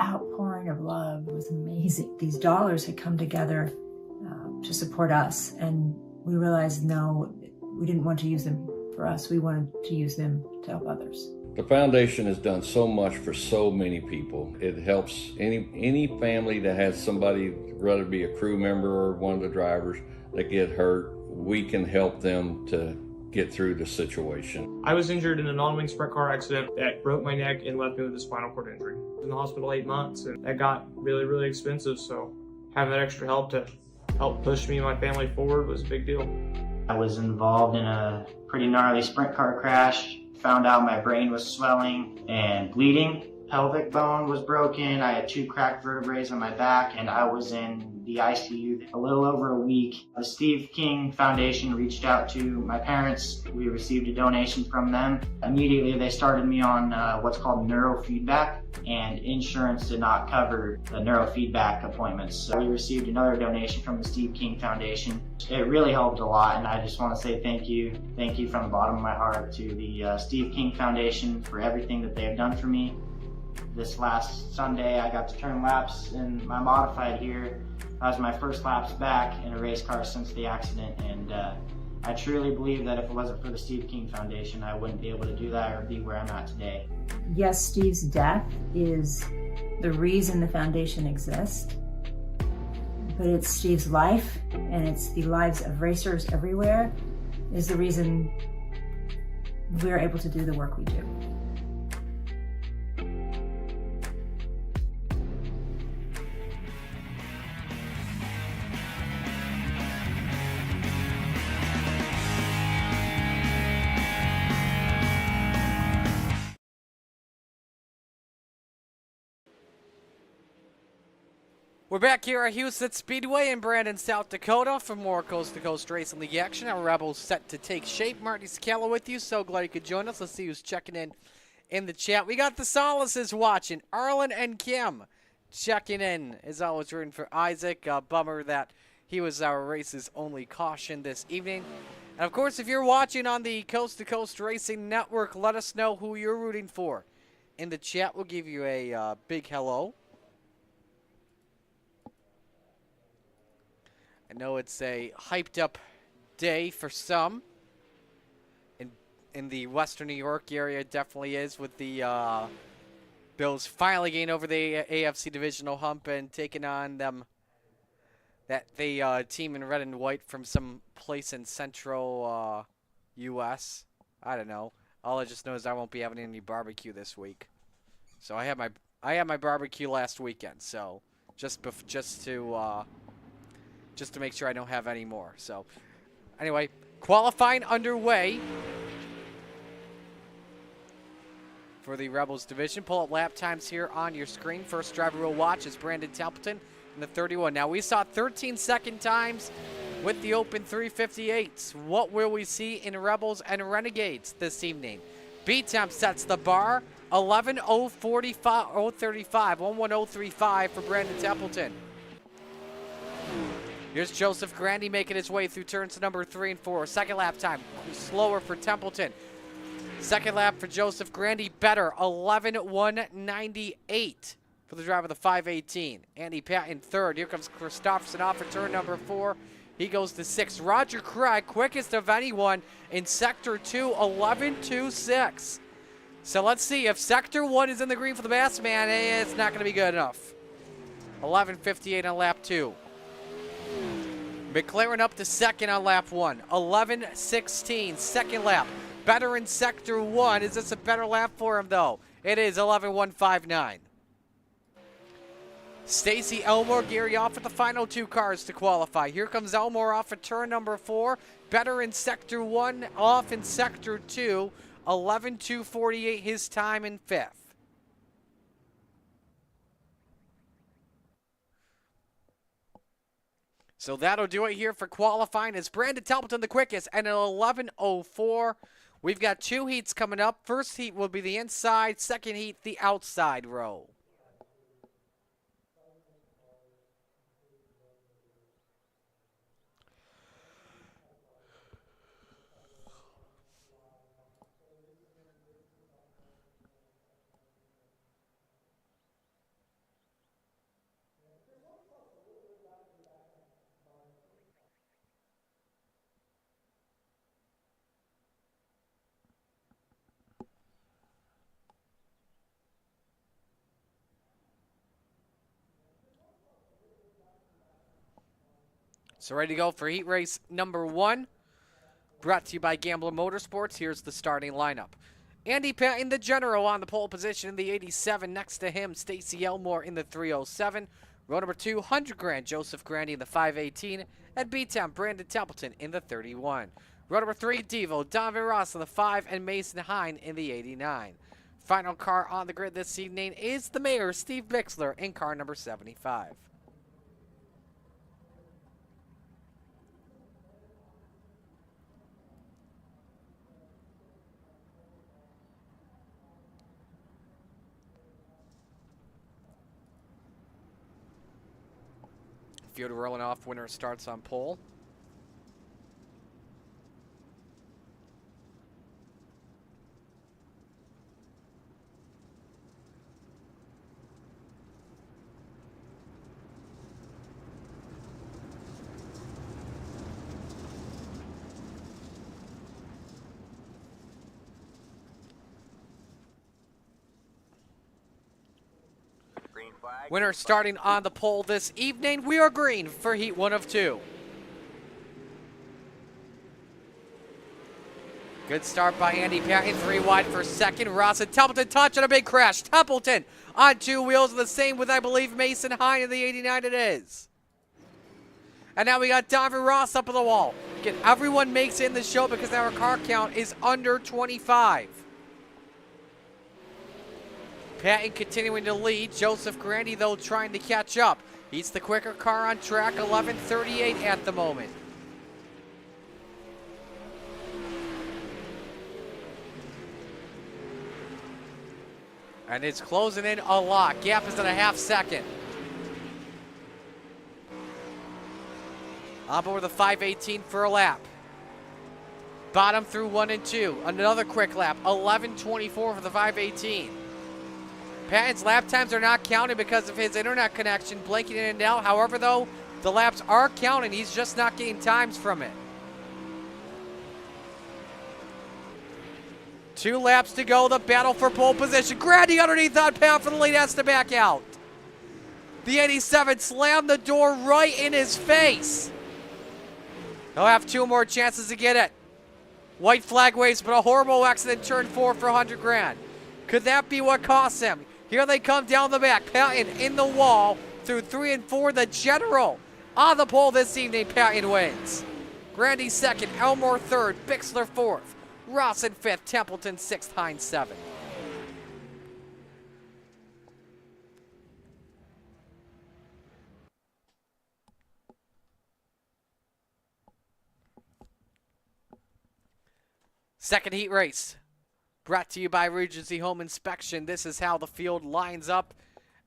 Outpouring of love was amazing. These dollars had come together to support us, and we realized no, we didn't want to use them for us. We wanted to use them to help others. The foundation has done so much for so many people. It helps any family that has somebody, whether it be a crew member or one of the drivers, that get hurt. We can help them to get through the situation. I was injured in a non-wing sprint car accident that broke my neck and left me with a spinal cord injury. I was in the hospital 8 months, and that got really, really expensive. So having that extra help to help push me and my family forward was a big deal. I was involved in a pretty gnarly sprint car crash. Found out my brain was swelling and bleeding. Pelvic bone was broken. I had 2 cracked vertebrae on my back, and I was in the ICU a little over a week. The Steve King Foundation reached out to my parents. We received a donation from them. Immediately, they started me on what's called neurofeedback, and insurance did not cover the neurofeedback appointments. So we received another donation from the Steve King Foundation. It really helped a lot, and I just want to say thank you. Thank you from the bottom of my heart to the Steve King Foundation for everything that they have done for me. This last Sunday, I got to turn laps in my modified here. That was my first laps back in a race car since the accident, and I truly believe that if it wasn't for the Steve King Foundation, I wouldn't be able to do that or be where I'm at today. Yes, Steve's death is the reason the foundation exists, but it's Steve's life, and it's the lives of racers everywhere, is the reason we're able to do the work we do. We're back here at Houston Speedway in Brandon, South Dakota for more Coast to Coast Racing League action. Our Rebels set to take shape. Marty Scala with you. So glad you could join us. Let's see who's checking in the chat. We got the Solaces watching. Arlen and Kim checking in. As always, rooting for Isaac. Bummer that he was our race's only caution this evening. And of course, if you're watching on the Coast to Coast Racing Network, let us know who you're rooting for. In the chat, we'll give you a big hello. I know it's a hyped up day for some. In the Western New York area, it definitely is, with the Bills finally getting over the AFC divisional hump and taking on them. The team in red and white from some place in central U.S. I don't know. All I just know is I won't be having any barbecue this week. So I had my barbecue last weekend. So just to make sure I don't have any more. So anyway, qualifying underway for the Rebels division. Pull up lap times here on your screen. First driver we'll watch is Brandon Templeton in the 31. Now we saw 13-second times with the Open 358s. What will we see in Rebels and Renegades this evening? B-Temp sets the bar, 11:035 for Brandon Templeton. Here's Joseph Grandy making his way through turns number 3 and 4. Second lap time, slower for Templeton. Second lap for Joseph Grandy, better, 11:198 for the driver of the 518. Andy Patton third. Here comes Christopherson off at turn number 4. He goes to 6. Roger Craig, quickest of anyone in Sector 2, 11:26. So let's see if Sector 1 is in the green for the Bassman. It's not going to be good enough. 11:58 on lap 2. McLaren up to second on lap 1. 11:16, second lap. Better in Sector 1. Is this a better lap for him, though? It is 11:159. Stacy Elmore, Gary off at the final 2 cars to qualify. Here comes Elmore off at turn number 4. Better in Sector 1, off in Sector 2. 11:248 his time in 5th. So that'll do it here for qualifying. It's Brandon Templeton the quickest and an 11:04. We've got 2 heats coming up. First heat will be the inside. Second heat, the outside row. So ready to go for heat race number 1. Brought to you by Gambler Motorsports. Here's the starting lineup. Andy Patton, the general, on the pole position in the 87. Next to him, Stacy Elmore in the 307. Row number 2, 100 grand, Joseph Grandy in the 518. And B-Temp, Brandon Templeton in the 31. Row number 3, Devo, Donovan Ross in the 5, and Mason Hine in the 89. Final car on the grid this evening is the mayor, Steve Bixler, in car number 75. Field rolling off, winner starts on pole. Winner starting on the pole this evening. We are green for heat 1 of 2. Good start by Andy Patton. 3 wide for second. Ross and Templeton touch on a big crash. Templeton on 2 wheels. The same with, I believe, Mason Hine in the 89 it is. And now we got Donovan Ross up on the wall. Again, everyone makes it in the show because our car count is under 25. Patton continuing to lead. Joseph Grandy, though, trying to catch up. He's the quicker car on track, 11:38 at the moment. And it's closing in a lot. Gap is at a half second. On board the 518 for a lap. Bottom through 1 and 2. Another quick lap, 11:24 for the 518. Patton's lap times are not counted because of his internet connection blinking in and out. However, though, the laps are counting. He's just not getting times from it. 2 laps to go. The battle for pole position. Grandy underneath on Patton for the lead, has to back out. The 87 slammed the door right in his face. He'll have 2 more chances to get it. White flag waves, but a horrible accident, turn 4 for 100 grand. Could that be what cost him? Here they come down the back. Patton in the wall through 3 and 4. The General on the pole this evening. Patton wins. Grandy second, Elmore third, Bixler fourth, Rawson fifth, Templeton sixth, Hines seventh. Second heat race, brought to you by Regency Home Inspection. This is how the field lines up.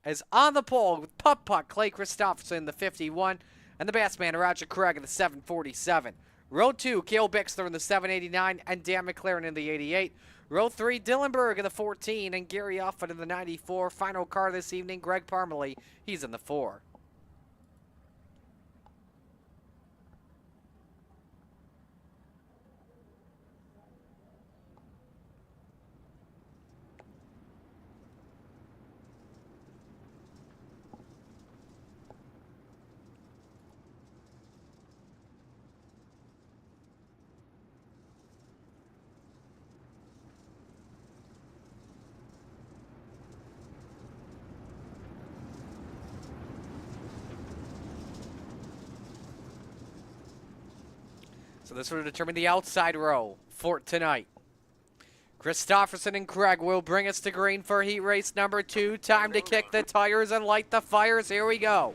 As on the pole with Putt Clay Christopherson, the 51, and the Bassman Roger Craig in the 747. Row 2, Cale Bixler in the 789, and Dan McLaren in the 88. Row 3, Dillenberg in the 14, and Gary Offit in the 94. Final car this evening, Greg Parmalee, he's in the 4. So this will determine the outside row for tonight. Christopherson and Craig will bring us to green for heat race number 2. Time to kick the tires and light the fires. Here we go.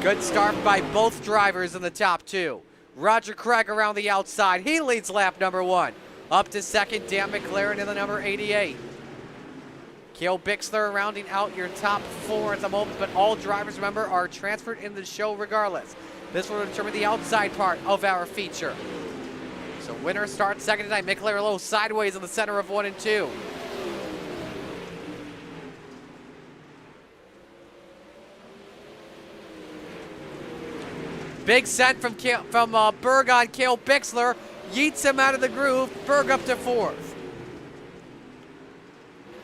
Good start by both drivers in the top 2. Roger Craig around the outside. He leads lap number 1. Up to second, Dan McLaren in the number 88. Cale Bixler rounding out your top 4 at the moment, but all drivers, remember, are transferred in the show regardless. This will determine the outside part of our feature. So winner starts second tonight. McLaren low sideways in the center of 1 and 2. Big sent from Berg on Cale Bixler. Yeets him out of the groove. Berg up to 4th.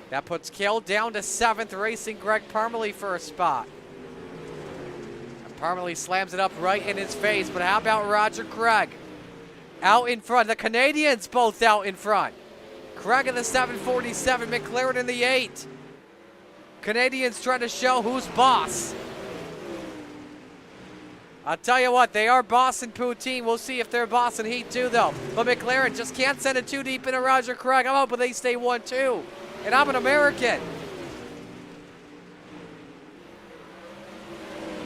That puts Cale down to 7th, racing Greg Parmalee for a spot. And Parmalee slams it up right in his face, but how about Roger Craig? Out in front, the Canadians both out in front. Craig in the 747, McLaren in the 8. Canadians trying to show who's boss. I'll tell you what, they are boss in Poutine. We'll see if they're boss in Heat 2, though. But McLaren just can't send it too deep into Roger Craig. I'm hoping they stay 1-2. And I'm an American.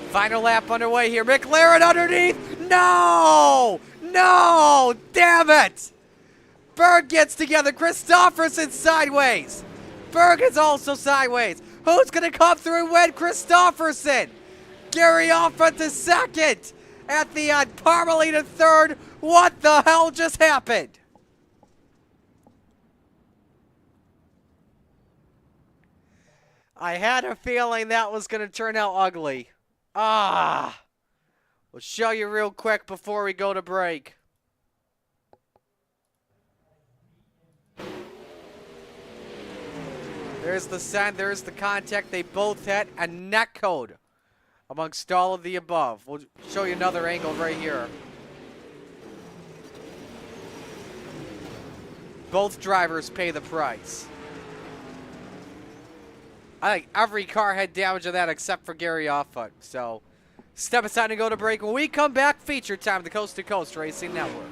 Final lap underway here. McLaren underneath. No! No! Damn it! Berg gets together. Christopherson sideways. Berg is also sideways. Who's going to come through and win? Christopherson. Gary Offit to second. At the end, Parmalee to third. What the hell just happened? I had a feeling that was going to turn out ugly. We'll show you real quick before we go to break. There's the send, there's the contact. They both hit a neck code amongst all of the above. We'll show you another angle right here. Both drivers pay the price. I think every car had damage of that except for Gary Offit. So, step aside and go to break. When we come back, feature time, the Coast to Coast Racing Network.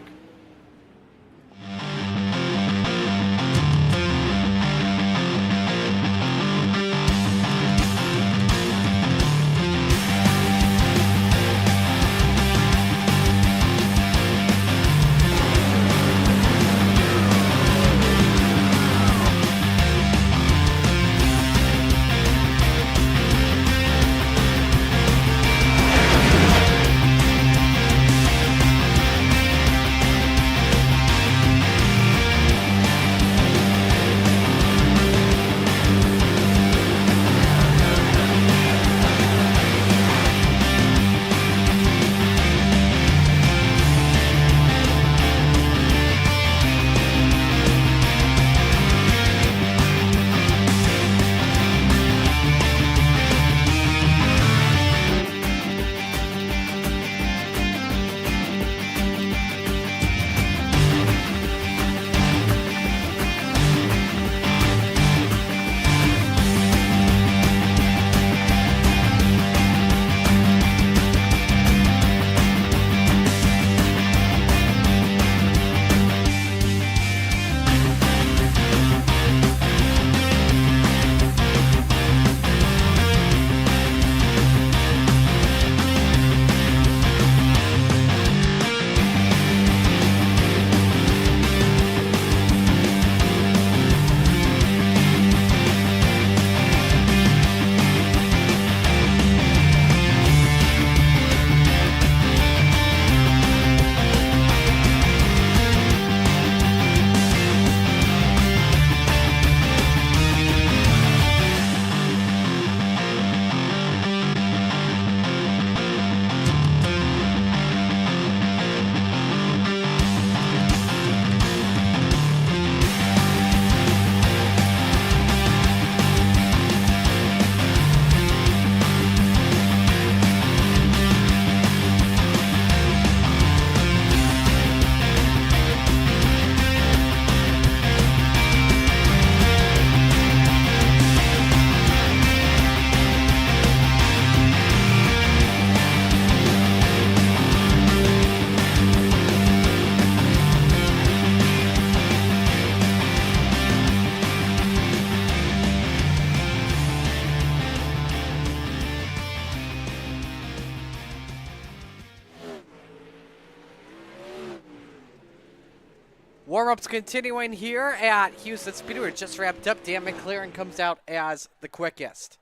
Warm-ups continuing here at Houston Speedway. It just wrapped up. Dan McLaren comes out as the quickest.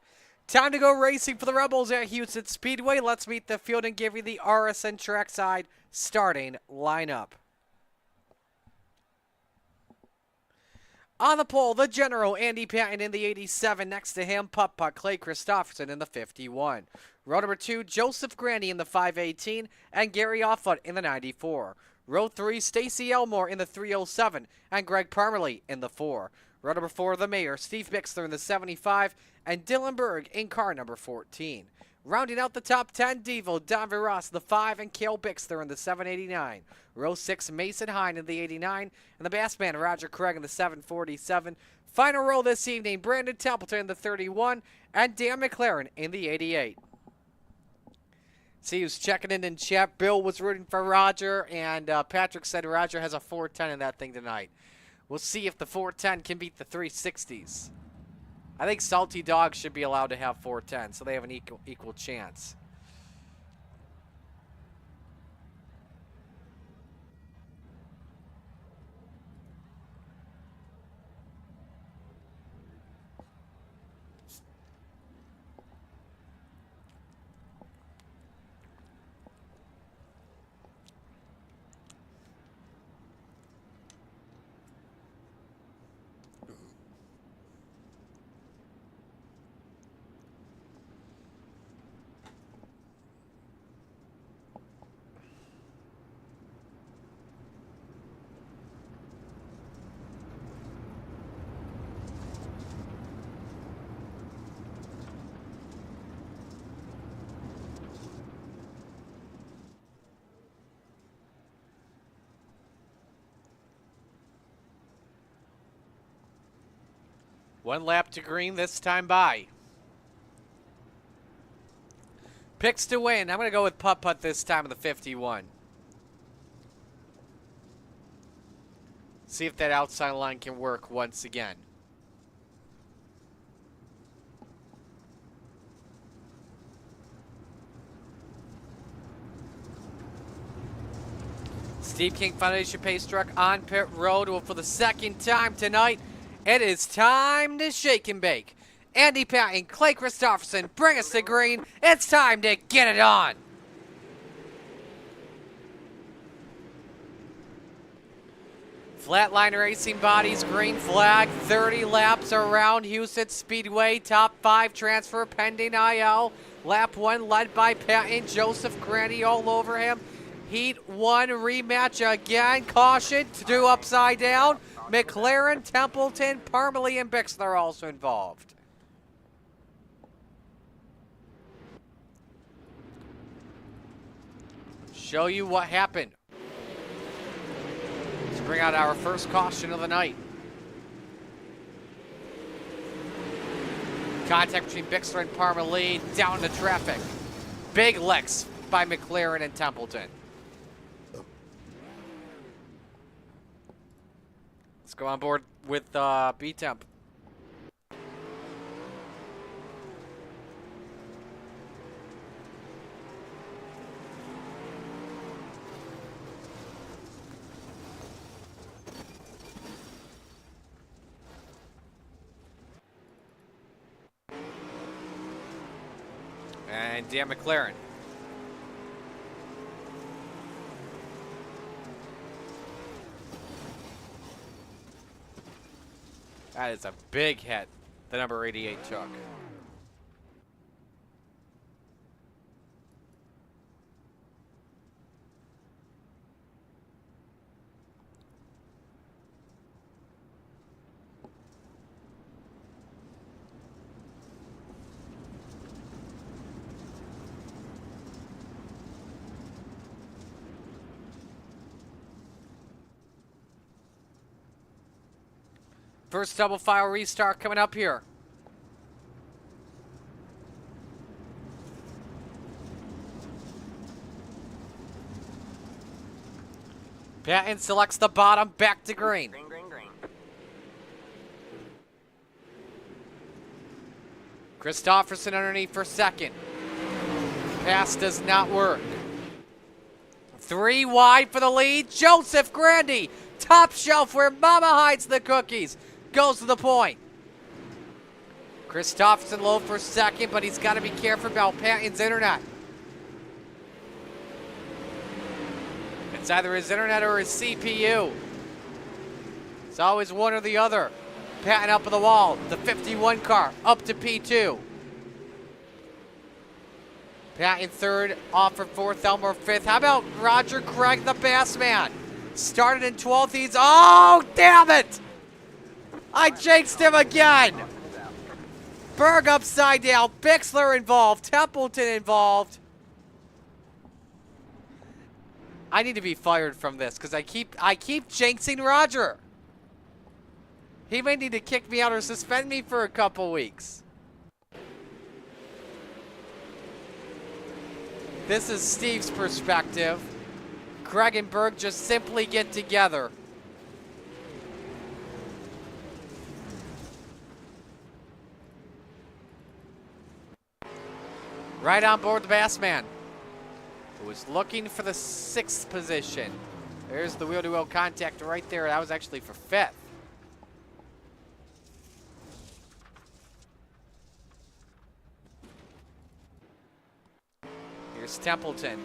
Time to go racing for the Rebels at Houston Speedway. Let's meet the field and give you the RSN trackside starting lineup. On the pole, the General, Andy Patton in the 87. Next to him, Putt-Putt, Clay Christopherson in the 51. Row number 2, Joseph Grandy in the 518 and Gary Offut in the 94. Row 3, Stacy Elmore in the 307 and Greg Parmalee in the 4. Row number 4, the Mayor, Steve Bixler in the 75 and Dylan Berg in car number 14. Rounding out the top 10, Devo, Don Verras in the 5 and Cale Bixler in the 789. Row 6, Mason Hine in the 89 and the Bassman, Roger Craig in the 747. Final row this evening, Brandon Templeton in the 31 and Dan McLaren in the 88. See who's checking in chat. Bill was rooting for Roger, and Patrick said Roger has a 410 in that thing tonight. We'll see if the 410 can beat the 360s. I think Salty Dogs should be allowed to have 410, so they have an equal chance. One lap to green this time by. Picks to win. I'm going to go with Putt-Putt this time in the 51. See if that outside line can work once again. Steve King Foundation Pace Truck on pit road. Well, for the second time tonight, it is time to shake and bake. Andy Patton, Clay Christopherson, bring us to green. It's time to get it on. Flatline Racing Bodies, green flag, 30 laps around Houston Speedway. Top 5 transfer pending IL. Lap 1 led by Patton, Joseph Grandy all over him. Heat 1 rematch again. Caution, 2 upside down. McLaren, Templeton, Parmalee, and Bixler also involved. Show you what happened. Let's bring out our first caution of the night. Contact between Bixler and Parmalee, down to traffic. Big licks by McLaren and Templeton. Let's go on board with B-Temp. And Dan McLaren. That is a big hit the number 88 took. First double file restart coming up here. Patton selects the bottom, back to green. Green. Christopherson underneath for second. Pass does not work. 3 wide for the lead. Joseph Grandy Top shelf where Mama hides the cookies. Goes to the point. Christopherson low for second, but he's got to be careful about Patton's internet. It's either his internet or his CPU. It's always one or the other. Patton up on the wall. The 51 car up to P2. Patton third, off for fourth, Elmore fifth. How about Roger Craig, the Bassman? Started in 12th. He's, oh, damn it! I jinxed him again. Berg upside down. Bixler involved. Templeton involved. I need to be fired from this because I keep jinxing Roger. He may need to kick me out or suspend me for a couple weeks. This is Steve's perspective. Craig and Berg just simply get together. Right on board the Bassman, who was looking for the 6th position. There's the wheel-to-wheel contact right there. That was actually for 5th. Here's Templeton.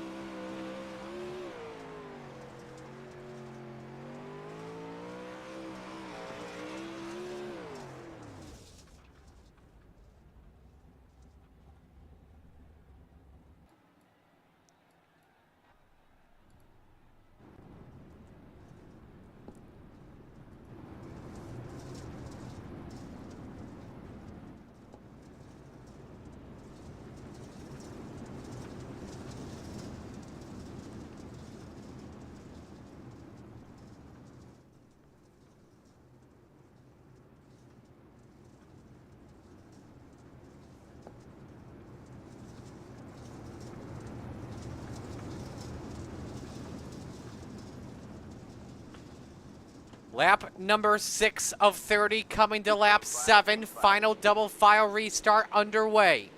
Lap number 6 of 30 coming to lap 7. Final double file restart underway.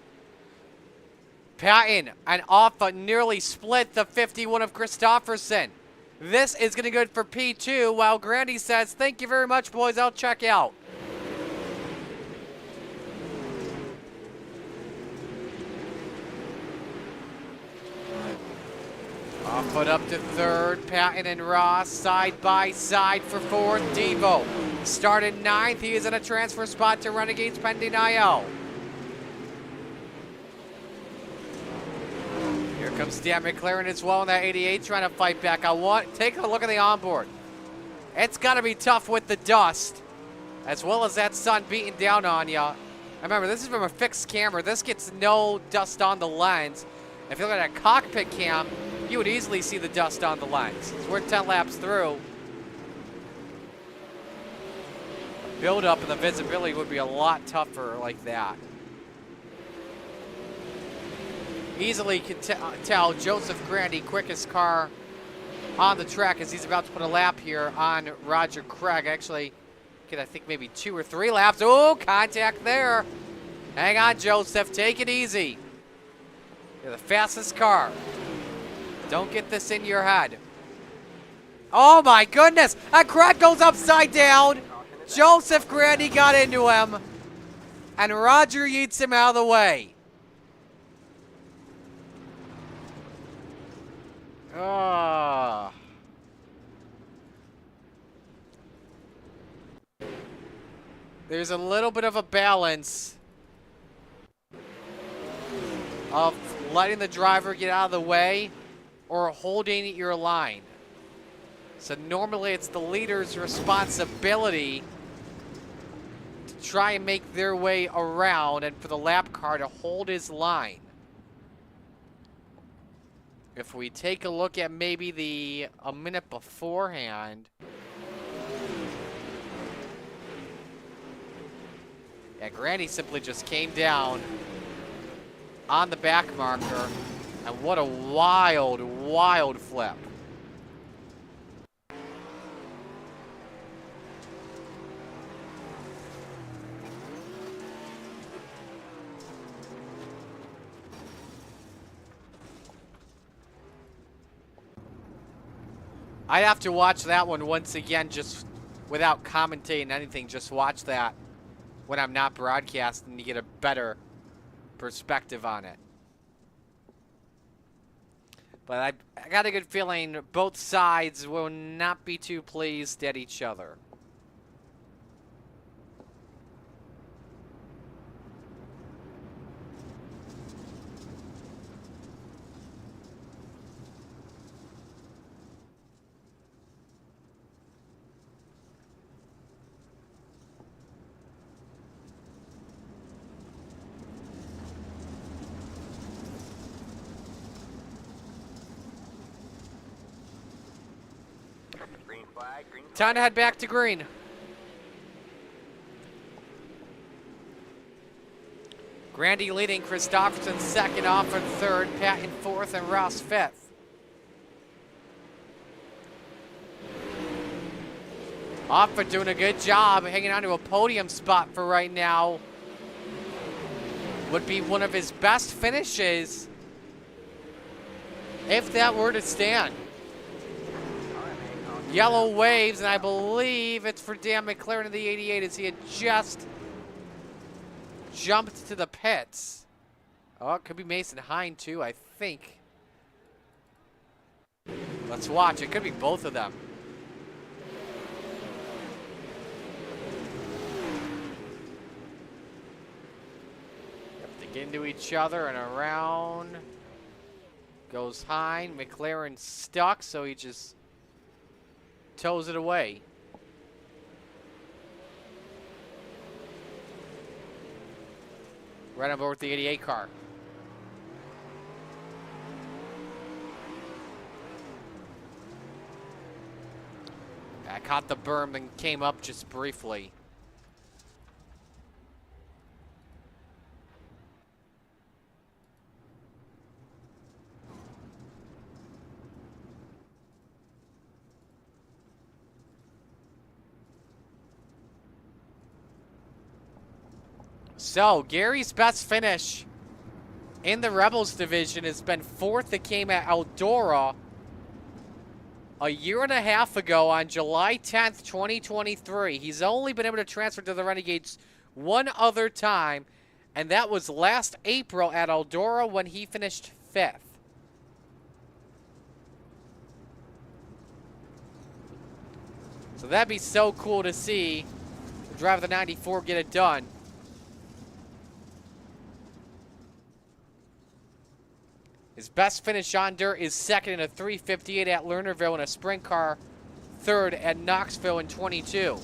Patton and Offa nearly split the 51 of Christopherson. This is going to be good for P2 while Grandy says, thank you very much, boys. I'll check out. Offa up to 3rd. Patton and Ross side by side for 4th. Devo started 9th. He is in a transfer spot to Renegades pending IL. Here comes Dan McLaren as well in that 88 trying to fight back. Take a look at the onboard. It's got to be tough with the dust as well as that sun beating down on you. Remember, this is from a fixed camera. This gets no dust on the lens. If you look at a cockpit cam, you would easily see the dust on the lens. We're 10 laps through. Build up and the visibility would be a lot tougher like that. Easily can tell Joseph Grandy, quickest car on the track as he's about to put a lap here on Roger Craig. Actually, get I think maybe 2 or 3 laps. Oh, contact there. Hang on, Joseph. Take it easy. You're the fastest car. Don't get this in your head. Oh my goodness! And Craig goes upside down. Joseph Grandy got into him. And Roger yeets him out of the way. Oh. There's a little bit of a balance of letting the driver get out of the way or holding your line. So normally it's the leader's responsibility to try and make their way around and for the lap car to hold his line. If we take a look at maybe a minute beforehand. Yeah, Grandy simply just came down on the back marker. And what a wild, wild flip. I'd have to watch that one once again, just without commentating anything. Just watch that when I'm not broadcasting to get a better perspective on it. But I got a good feeling both sides will not be too pleased at each other. Time to head back to green. Grandy leading, Christopherson second, off in third, Patton fourth, and Ross fifth. Offutt doing a good job hanging on to a podium spot for right now. Would be one of his best finishes if that were to stand. Yellow waves, and I believe it's for Dan McLaren in the 88 as he had just jumped to the pits. Oh, it could be Mason Hine too, I think. Let's watch. It could be both of them. Yep, they get into each other and around goes Hine. McLaren stuck, so he just toes it away. Right on board with the 88 car. I caught the berm and came up just briefly. So, Gary's best finish in the Rebels division has been fourth that came at Eldora a year and a half ago on July 10th, 2023. He's only been able to transfer to the Renegades one other time, and that was last April at Eldora when he finished fifth. So that'd be so cool to see the driver of the 94 get it done. His best finish on dirt is second in a 3:58 at Lernerville in a sprint car, third at Knoxville in 22.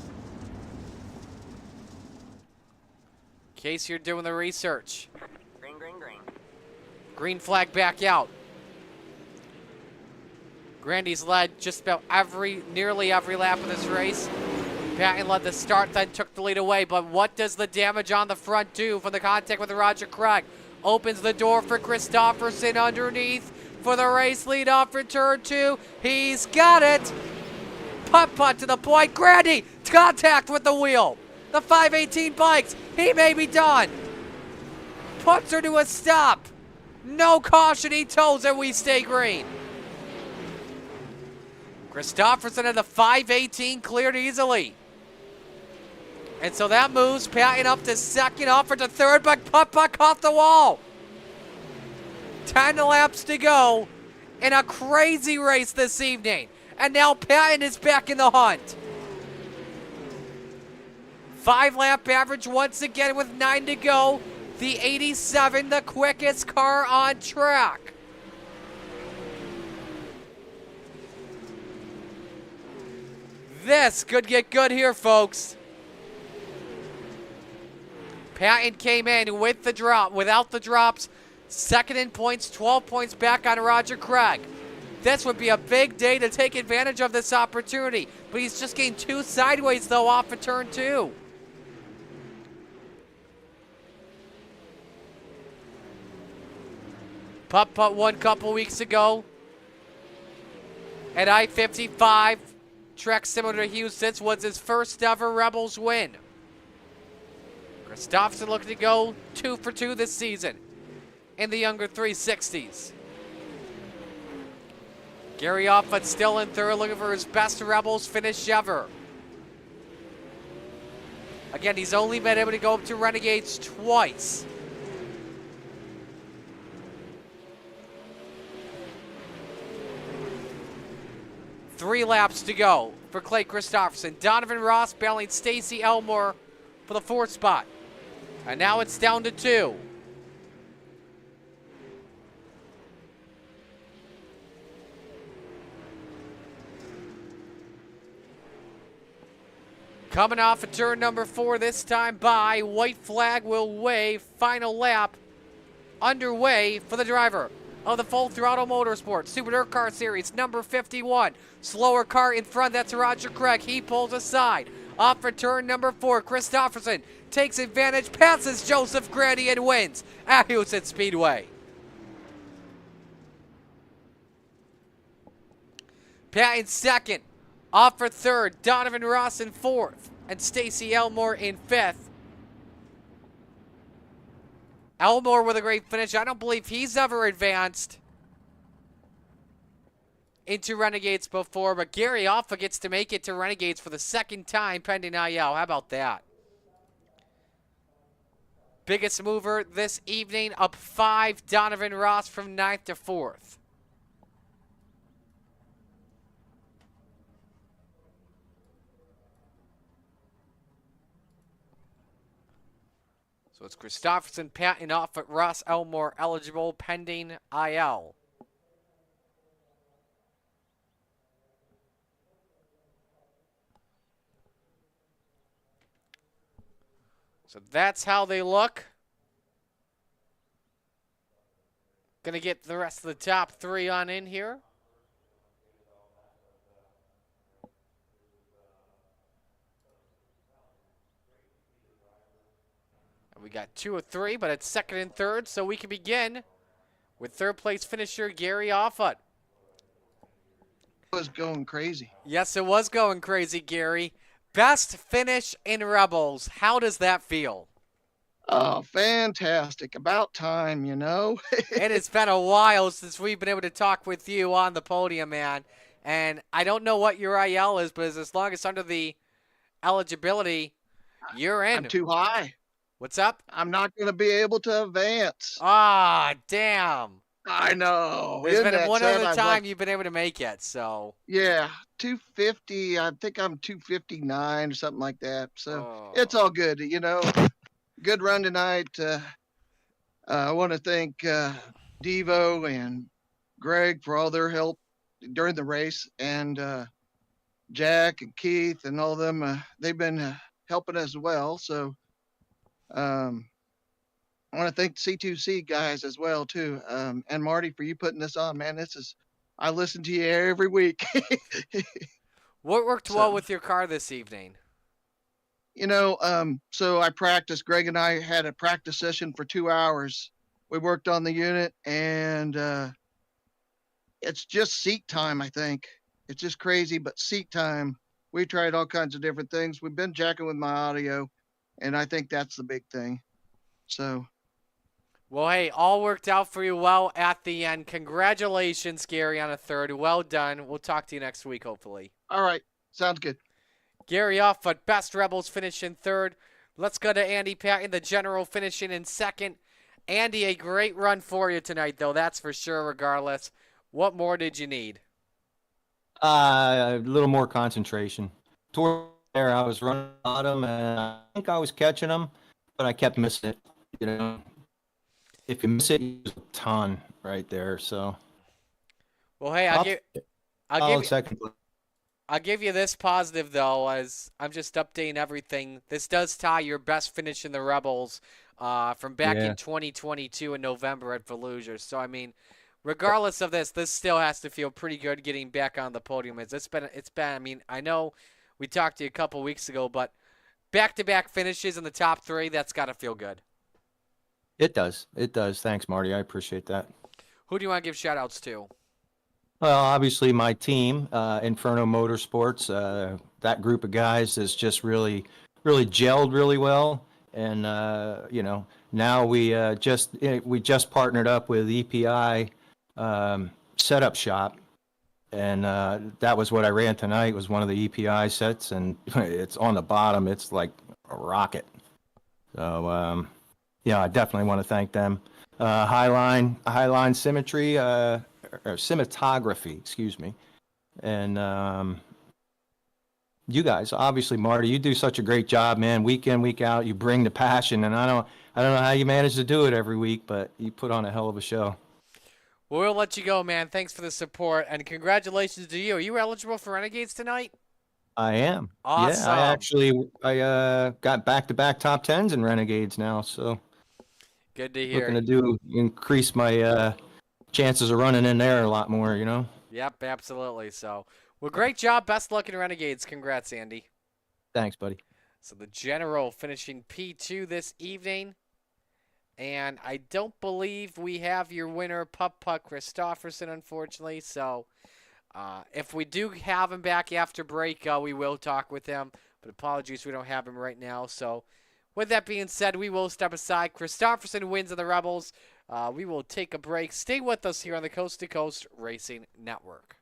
In case you're doing the research. Green, green, green. Green flag back out. Grandy's led just about nearly every lap of this race. Patton led the start, then took the lead away. But what does the damage on the front do for the contact with Roger Craig? Opens the door for Christopherson underneath for the race lead off for turn two. He's got it. Putt to the point. Grandy, contact with the wheel. The 518 bikes. He may be done. Puts her to a stop. No caution. He toes and we stay green. Christopherson and the 518 cleared easily. And so that moves Patton up to second, offered to third, but putt off the wall. 10 laps to go in a crazy race this evening. And now Patton is back in the hunt. 5-lap average once again with 9 to go. The 87, the quickest car on track. This could get good here, folks. Patton came in with the drop, without the drops. Second in points, 12 points back on Roger Craig. This would be a big day to take advantage of this opportunity. But he's just getting two sideways, though, off of turn two. Putt won a couple weeks ago at I-55. Track similar to Houston's, was his first ever Rebels win. Christopherson looking to go 2 for 2 this season in the younger 360s. Gary Offutt still in third, looking for his best Rebels finish ever. Again, he's only been able to go up to Renegades twice. Three laps to go for Clay Christopherson. Donovan Ross battling Stacy Elmore for the fourth spot. And now it's down to 2. Coming off of turn number 4 this time by. White flag will wave. Final lap underway for the driver of the Full Throttle Motorsports Super Dirt Car Series number 51. Slower car in front, that's Roger Craig. He pulls aside. Off for turn number 4, Christopherson takes advantage, passes Joseph Grady and wins at Houston Speedway. Pat in second. Off for third, Donovan Ross in fourth, and Stacy Elmore in fifth. Elmore with a great finish. I don't believe he's ever advanced into Renegades before, but Gary Offutt gets to make it to Renegades for the second time pending IL. How about that? Biggest mover this evening, up 5, Donovan Ross from 9th to 4th. So it's Christopherson, Patton, Offutt, Ross, Elmore eligible pending IL. So that's how they look. Gonna get the rest of the top 3 on in here. We got 2 of 3, but it's second and third, so we can begin with third place finisher Gary Offutt. It was going crazy. Yes, it was going crazy, Gary. Best finish in Rebels. How does that feel? Oh, fantastic. About time, you know. It has been a while since we've been able to talk with you on the podium, man. And I don't know what your IL is, but as long as under the eligibility, you're in. I'm too high. What's up? I'm not going to be able to advance. Ah, damn. I know. There's Isn't been that one sad? other I time was you've been able to make it, so. Yeah, 250. I think I'm 259 or something like that. So Oh. it's all good, you know. Good run tonight. I want to thank Devo and Greg for all their help during the race, and Jack and Keith and all of them. They've been helping as well. So I want to thank the C2C guys as well too, and Marty for you putting this on, man. I listen to you every week. What worked well with your car this evening? You know, so I practiced. Greg and I had a practice session for 2 hours. We worked on the unit, and it's just seat time, I think. It's just crazy, but seat time. We tried all kinds of different things. We've been jacking with my audio, and I think that's the big thing. So. Well, hey, all worked out for you well at the end. Congratulations, Gary, on a third. Well done. We'll talk to you next week, hopefully. All right. Sounds good. Gary Offutt, best Rebels finish in third. Let's go to Andy Patton, the general finishing in second. Andy, a great run for you tonight, though. That's for sure, regardless. What more did you need? A little more concentration. Toward there, I was running bottom, and I think I was catching them, but I kept missing it. You know, if you miss it, you lose a ton right there. So, well, hey, I'll give you this positive, though, as I'm just updating everything. This does tie your best finish in the Rebels from back in 2022 in November at Fallujah. So, I mean, regardless of this still has to feel pretty good getting back on the podium. It's been. I mean, I know we talked to you a couple weeks ago, but back-to-back finishes in the top 3, that's got to feel good. It does. It does. Thanks, Marty. I appreciate that. Who do you want to give shout-outs to? Well, obviously my team, Inferno Motorsports, that group of guys has just really gelled really well. And, you know, now we just partnered up with EPI Setup Shop. and that was what I ran tonight. Was one of the EPI sets, and it's on the bottom. It's like a rocket. So yeah, I definitely want to thank them. Highline Symmetry, or Cinematography, excuse me, and you guys, obviously, Marty, you do such a great job, man. Week in, week out, you bring the passion, and I don't know how you manage to do it every week, but you put on a hell of a show. Well, we'll let you go, man. Thanks for the support, and congratulations to you. Are you eligible for Renegades tonight? I am. Yeah, Awesome. I got back-to-back top tens in Renegades now, so Good to looking hear. to increase my chances of running in there a lot more, you know? Yep, absolutely. So, well, great job. Best luck in Renegades. Congrats, Andy. Thanks, buddy. So the General finishing P2 this evening. And I don't believe we have your winner, Puck Christofferson, unfortunately. So if we do have him back after break, we will talk with him. But apologies, we don't have him right now. So with that being said, we will step aside. Christofferson wins on the Rebels. We will take a break. Stay with us here on the Coast to Coast Racing Network.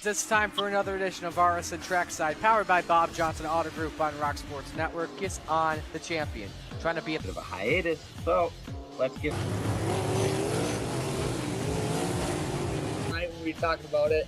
It's time for another edition of RSN Trackside, powered by Bob Johnson Auto Group on Rock Sports Network. Kiss on the champion. Trying to be a Bit of a hiatus, so let's get. Right when we were talking about it.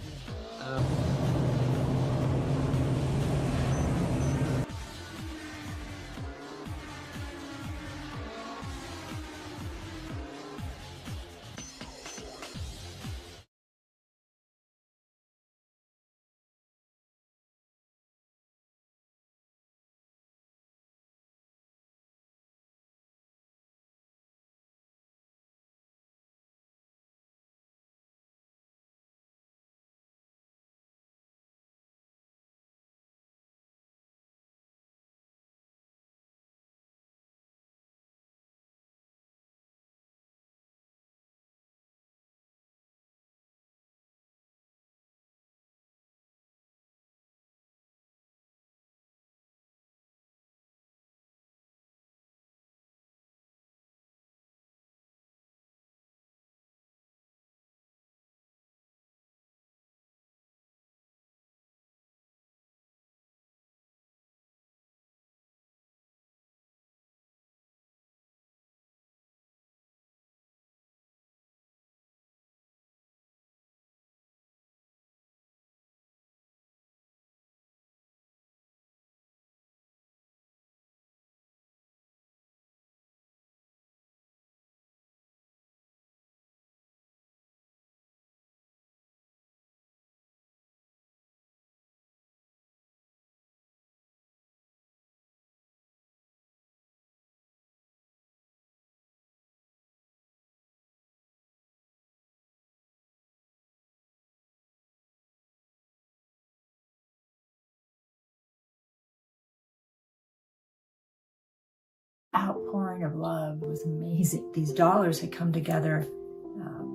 outpouring of love was amazing. These dollars had come together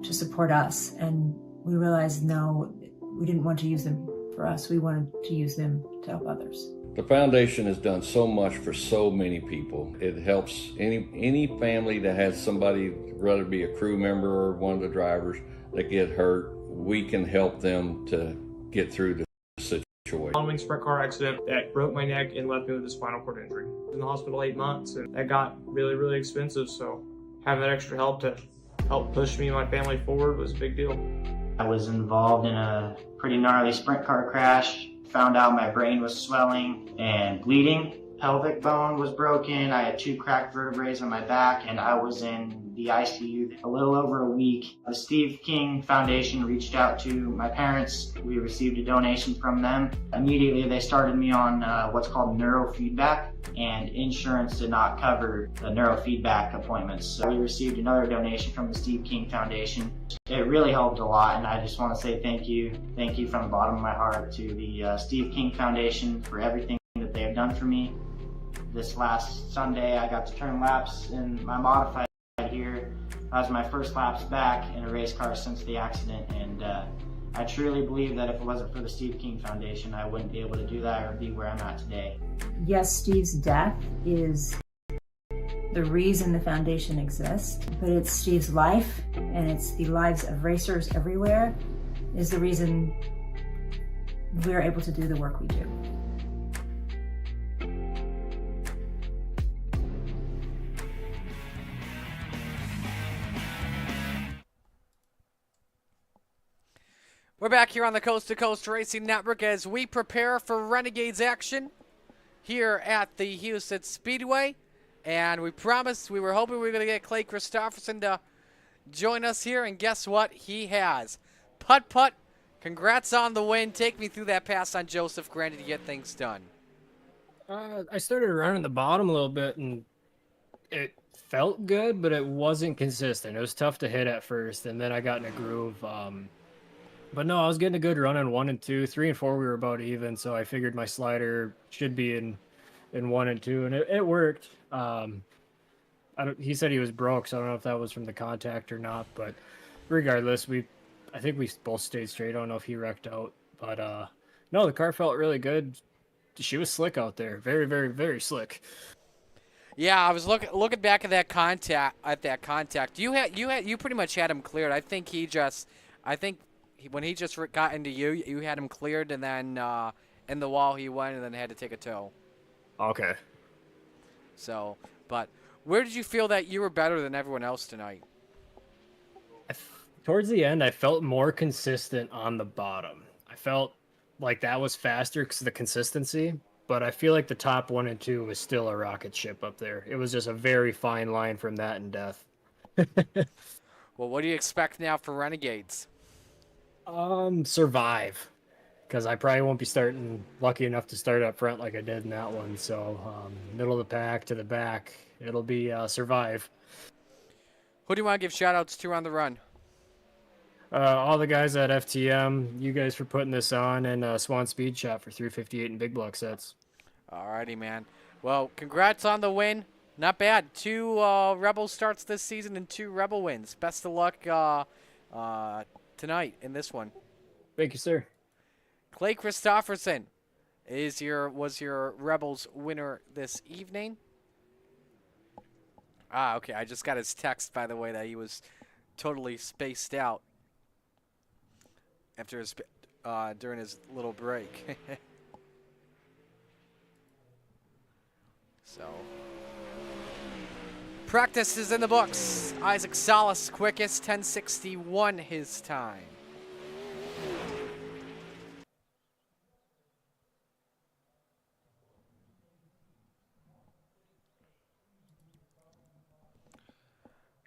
to support us, and we realized, no, we didn't want to use them for us. We wanted to use them to help others. The foundation has done so much for so many people. It helps any family that has somebody, whether it be a crew member or one of the drivers, that get hurt. We can help them to get through the situation. Following sprint car accident that broke my neck and left me with a spinal cord injury. I was in the hospital 8 months, and that got really, really expensive. So having that extra help to help push me and my family forward was a big deal. I was involved in a pretty gnarly sprint car crash. Found out my brain was swelling and bleeding. Pelvic bone was broken. I had 2 cracked vertebrae on my back, and I was in the ICU a little over a week. The Steve King Foundation reached out to my parents. We received a donation from them. Immediately, they started me on what's called neurofeedback, and insurance did not cover the neurofeedback appointments. So we received another donation from the Steve King Foundation. It really helped a lot, and I just want to say thank you. Thank you from the bottom of my heart to the Steve King Foundation for everything that they have done for me. This last Sunday, I got to turn laps in my modified here. That was my first laps back in a race car since the accident, and I truly believe that if it wasn't for the Steve King Foundation, I wouldn't be able to do that or be where I'm at today. Yes, Steve's death is the reason the foundation exists, but it's Steve's life, and it's the lives of racers everywhere, is the reason we're able to do the work we do. We're back here on the Coast to Coast Racing Network as we prepare for Renegades action here at the Houston Speedway. And we promised, we were hoping we were going to get Clay Christopherson to join us here, and guess what? He has. Putt Putt, congrats on the win. Take me through that pass on Joseph Grandy to get things done. I started running the bottom a little bit, and it felt good, but it wasn't consistent. It was tough to hit at first, and then I got in a groove. But no, I was getting a good run on 1 and 2. 3 and 4 we were about even, so I figured my slider should be in 1 and 2, and it worked. He said he was broke, so I don't know if that was from the contact or not. But regardless, I think we both stayed straight. I don't know if he wrecked out, but no, the car felt really good. She was slick out there, very, very, very slick. Yeah, I was looking back at that contact. You pretty much had him cleared. I think when he just got into you had him cleared, and then in the wall he went, and then had to take a tow. Okay. So, but where did you feel that you were better than everyone else tonight? Towards the end, I felt more consistent on the bottom. I felt like that was faster because of the consistency, but I feel like the top 1 and 2 was still a rocket ship up there. It was just a very fine line from that and death. Well, what do you expect now for Renegades? Survive, because I probably won't be lucky enough to start up front like I did in that one. So middle of the pack to the back, it'll be survive. Who do you want to give shout outs to on the run? All the guys at FTM, you guys for putting this on, and Swan Speed Shop for 358 and big block sets. Alrighty, man. Well, congrats on the win. Not bad. 2 Rebel starts this season and 2 Rebel wins. Best of luck tonight in this one. Thank you, sir. Clay Christopherson was your Rebels winner this evening. Okay. I just got his text, by the way, that he was totally spaced out after during his little break. So, practice is in the books. Isaac Salas quickest, 10:61 his time.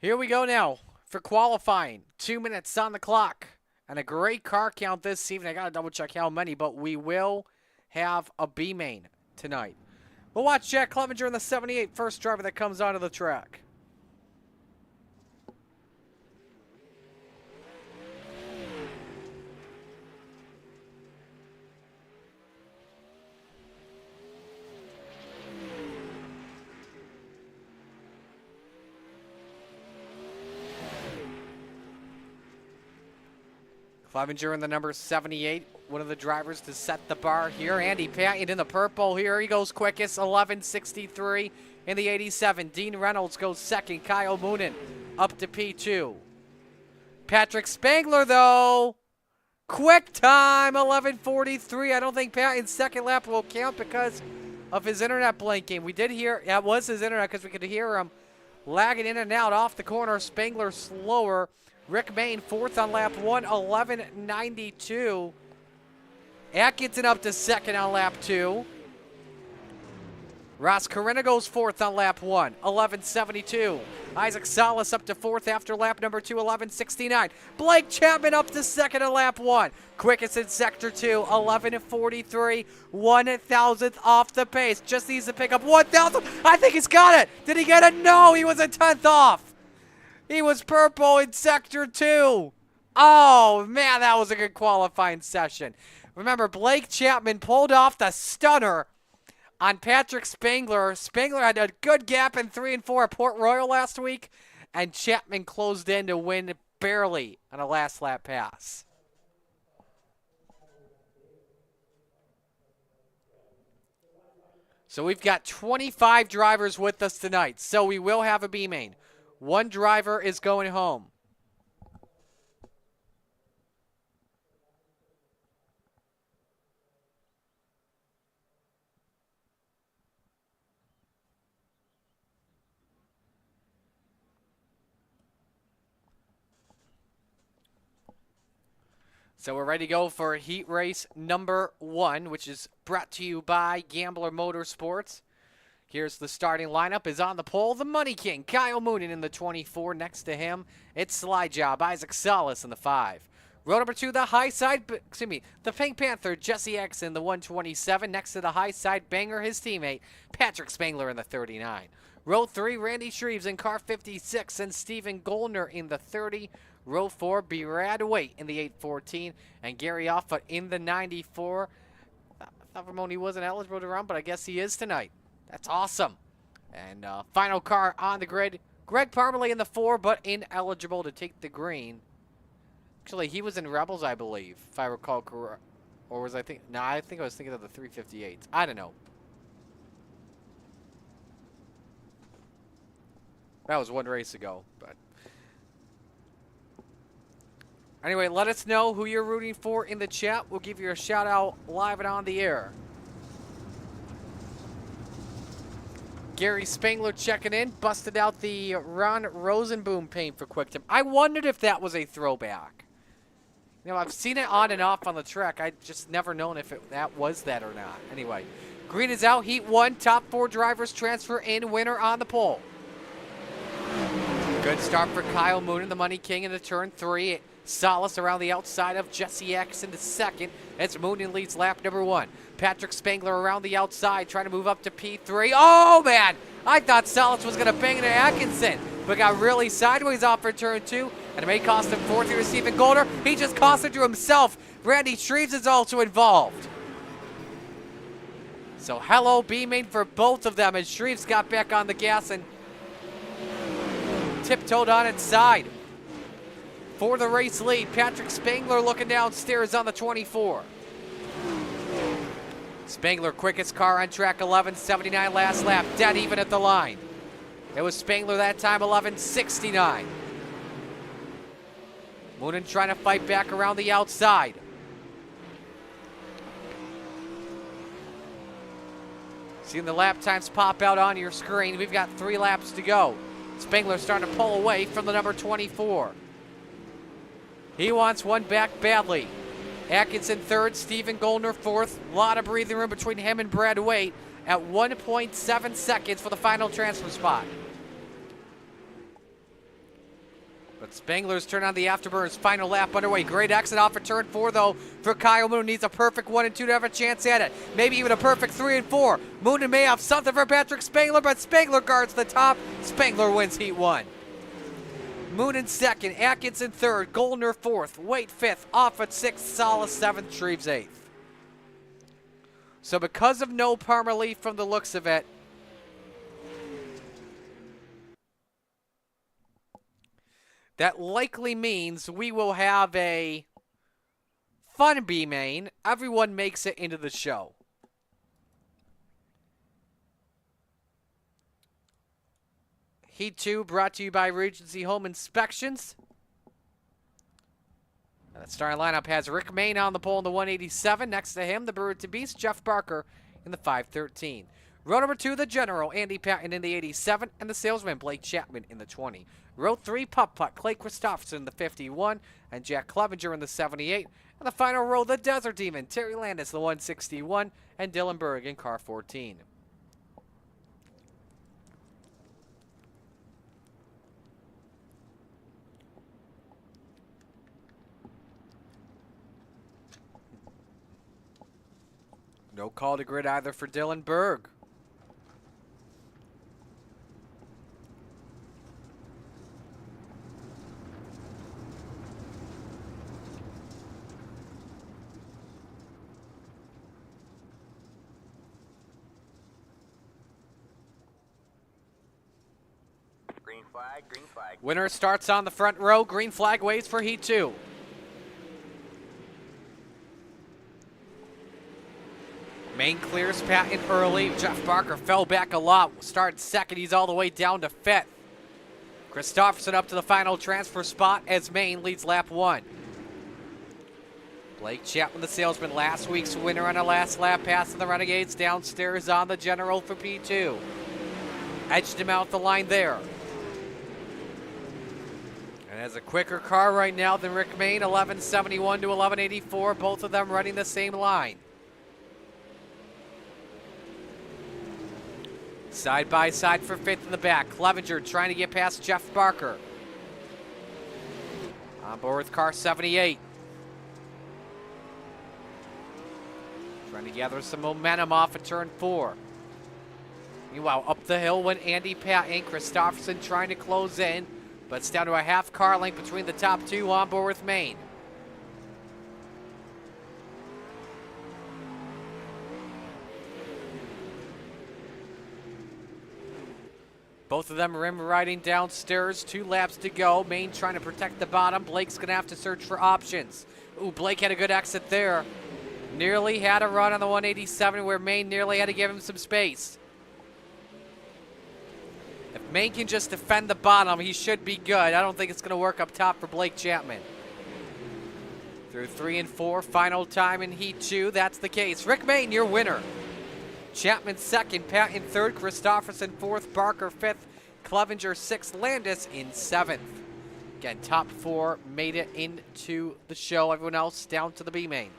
Here we go now for qualifying. 2 minutes on the clock. And a great car count this evening. I got to double check how many, but we will have a B main tonight. We'll watch Jack Clevenger in the 78, first driver that comes onto the track. Clevenger in the number 78, one of the drivers to set the bar here. Andy Patton in the purple here. He goes quickest, 11:63 in the 87. Dean Reynolds goes second. Kyle Moonen up to P2. Patrick Spangler, though, quick time, 11:43. I don't think Patton's second lap will count because of his internet blinking. We did hear, that was his internet because we could hear him lagging in and out off the corner. Spangler slower. Rick Mayne fourth on lap 1, 11:92. Atkinson up to second on lap 2. Ross Carina goes fourth on lap 1, 11:72. Isaac Salas up to fourth after lap number 2, 11:69. Blake Chapman up to second on lap 1. Quickest in sector 2, 11:43. 1,000th off the pace. Just needs to pick up 1,000. I think he's got it. Did he get it? No, he was a 10th off. He was purple in sector 2. Oh, man, that was a good qualifying session. Remember, Blake Chapman pulled off the stunner on Patrick Spangler. Spangler had a good gap in 3 and 4 at Port Royal last week, and Chapman closed in to win barely on a last lap pass. So we've got 25 drivers with us tonight, so we will have a B main. One driver is going home. So we're ready to go for heat race number 1, which is brought to you by Gambler Motorsports. Here's the starting lineup. Is on the pole, the Money King, Kyle Moonen in the 24. Next to him, it's Sly Job, Isaac Salas in the 5. Row number 2, the high side, the Pink Panther, Jesse X in the 127. Next to the high side, Banger, his teammate, Patrick Spangler in the 39. Row 3, Randy Shreves in car 56 and Stephen Goldner in the 30. Row 4, Brad Waite in the 814 and Gary Offutt in the 94. I thought Ramon wasn't eligible to run, but I guess he is tonight. That's awesome. And final car on the grid, Greg Parmalee in the 4, but ineligible to take the green. Actually, he was in Rebels, I believe, if I recall correct. Or was I think? No, I think I was thinking of the 358s. I don't know. That was one race ago, but anyway, let us know who you're rooting for in the chat. We'll give you a shout out live and on the air. Gary Spangler checking in, busted out the Ron Rosenboom paint for QuickTime. I wondered if that was a throwback. You know, I've seen it on and off on the track. I just never known if that was that or not. Anyway, green is out, heat 1, top 4 drivers transfer in, winner on the pole. Good start for Kyle Moonen, the Money King, into turn 3. Salas around the outside of Jesse X into second. It's Moonen leads lap number 1. Patrick Spangler around the outside, trying to move up to P3. Oh, man! I thought Salas was going to bang into Atkinson, but got really sideways off for turn 2, and it may cost him 4th here to Stephen Goldner. He just cost it to himself. Randy Shreves is also involved. So hello B-main for both of them as Shreves got back on the gas and tiptoed on its side. For the race lead, Patrick Spangler looking downstairs on the 24. Spangler quickest car on track, 11:79 last lap, dead even at the line. It was Spangler that time, 11:69. Moonen trying to fight back around the outside. Seeing the lap times pop out on your screen. We've got 3 laps to go. Spangler starting to pull away from the number 24. He wants one back badly. Atkinson 3rd, Stephen Goldner 4th. A lot of breathing room between him and Brad Waite at 1.7 seconds for the final transfer spot. But Spangler's turn on the afterburners, final lap underway. Great exit off of turn 4, though, for Kyle Moonen. Needs a perfect 1 and 2 to have a chance at it. Maybe even a perfect 3 and 4. Moonen may have something for Patrick Spangler, but Spangler guards the top. Spangler wins heat 1. Moonen 2nd, Atkinson 3rd, Goldner 4th, Waite 5th, Offutt 6th, Salas 7th, Shreves 8th. So because of no Parmalee from the looks of it, that likely means we will have a fun B main. Everyone makes it into the show. Heat 2 brought to you by Regency Home Inspections. And the starting lineup has Rick Mayne on the pole in the 187. Next to him, the Brewer to Beast, Jeff Barker in the 513. Row number 2, the General, Andy Patton in the 87. And the Salesman, Blake Chapman in the 20. Row 3, Putt Putt, Clay Christopherson in the 51. And Jack Clevenger in the 78. And the final row, the Desert Demon, Terry Landis, the 161. And Dylan Berg in car 14. No call to grid either for Dylan Berg. Green flag, green flag. Winner starts on the front row. Green flag waits for Heat 2. Main clears Patton early. Jeff Barker fell back a lot. Started second. He's all the way down to 5th. Christopherson up to the final transfer spot as Main leads lap 1. Blake Chapman, the Salesman, last week's winner on a last lap pass of the Renegades downstairs on the General for P2. Edged him out the line there. And has a quicker car right now than Rick Mayne, 1171 to 1184. Both of them running the same line. Side by side for 5th in the back. Clevenger trying to get past Jeff Barker. On board with car 78. Trying to gather some momentum off of turn 4. Meanwhile, up the hill went Andy Patton. Christopherson trying to close in, but it's down to a half car length between the top 2 on board with Maine. Both of them rim riding downstairs. 2 laps to go. Maine trying to protect the bottom. Blake's going to have to search for options. Ooh, Blake had a good exit there. Nearly had a run on the 187 where Maine nearly had to give him some space. If Maine can just defend the bottom, he should be good. I don't think it's going to work up top for Blake Chapman. Through 3 and 4, final time in Heat 2. That's the case. Rick Maine, your winner. Chapman 2nd, Patton 3rd, Christopherson 4th, Barker 5th, Clevenger 6th, Landis in 7th. Again, top 4 made it into the show. Everyone else down to the B main.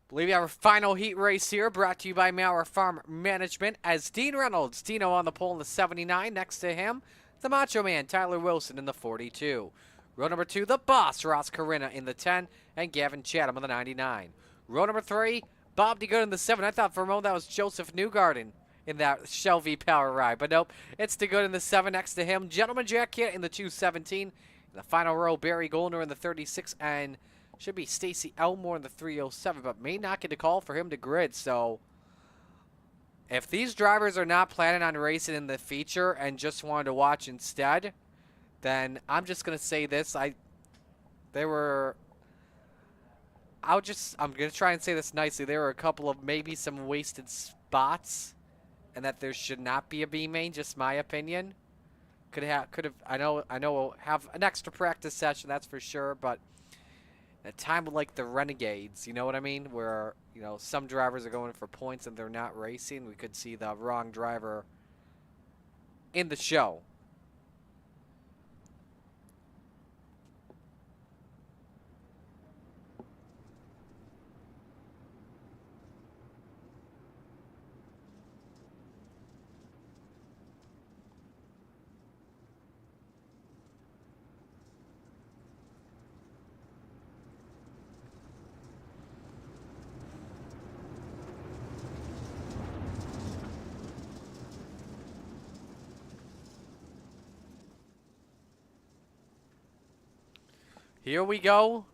Believe you have our final heat race here, brought to you by Maurer Farm Management, as Dean Reynolds, Dino on the pole in the 79. Next to him, the Macho Man, Tyler Wilson in the 42. Row number 2, the Boss, Ross Carina in the 10, and Gavin Chatham in the 99. Row number 3, Bob DeGood in the 7. I thought for a moment that was Joseph Newgarden in that Shelby Power ride, but nope, it's DeGood in the 7. Next to him, Gentleman Jack Kit in the 217. In the final row, Barry Goldner in the 36, and should be Stacy Elmore in the 307, but may not get a call for him to grid. So if these drivers are not planning on racing in the feature and just wanted to watch instead, then I'm just gonna say this. I'm gonna try and say this nicely. There were a couple of maybe some wasted spots, and that there should not be a B main. Just my opinion. Could have. I know. We'll have an extra practice session. That's for sure. But at a time like the Renegades, you know what I mean, where some drivers are going for points and they're not racing, we could see the wrong driver in the show. Here we go.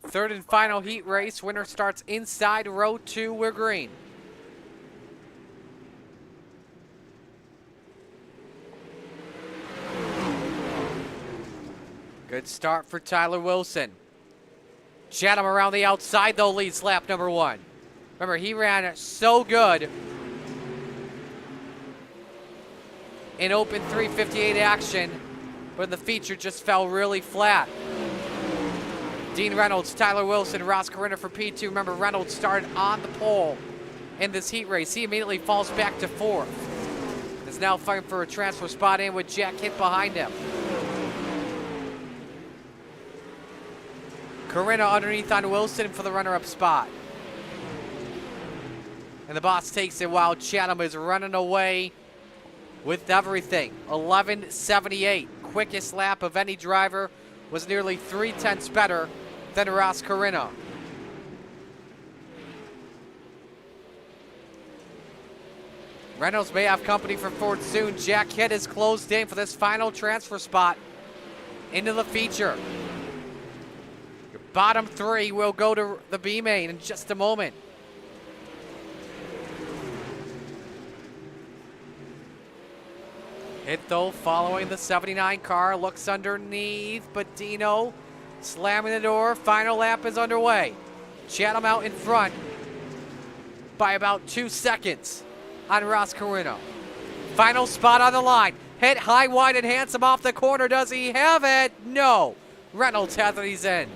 3rd and final heat race. Winner starts inside row 2. We're green. Good start for Tyler Wilson. Chatham around the outside, though, leads lap number 1. Remember, he ran so good in open 358 action, but the feature just fell really flat. Dean Reynolds, Tyler Wilson, Ross Corinna for P2. Remember, Reynolds started on the pole in this heat race. He immediately falls back to 4th. Is now fighting for a transfer spot in with Jack Hitt behind him. Corinna underneath on Wilson for the runner-up spot. And the boss takes it while Chatham is running away with everything. 11:78. Quickest lap of any driver, was nearly 3/10 better than Ross Corinna. Reynolds may have company for Ford soon. Jack Hitt is closed in for this final transfer spot into the feature. Your bottom 3 will go to the B main in just a moment. Hitt, though, following the 79 car, looks underneath, but Dino slamming the door. Final lap is underway. Chatham out in front by about 2 seconds on Ross Corinna. Final spot on the line. Hitt high, wide, and handsome off the corner. Does he have it? No. Reynolds has it. He's in.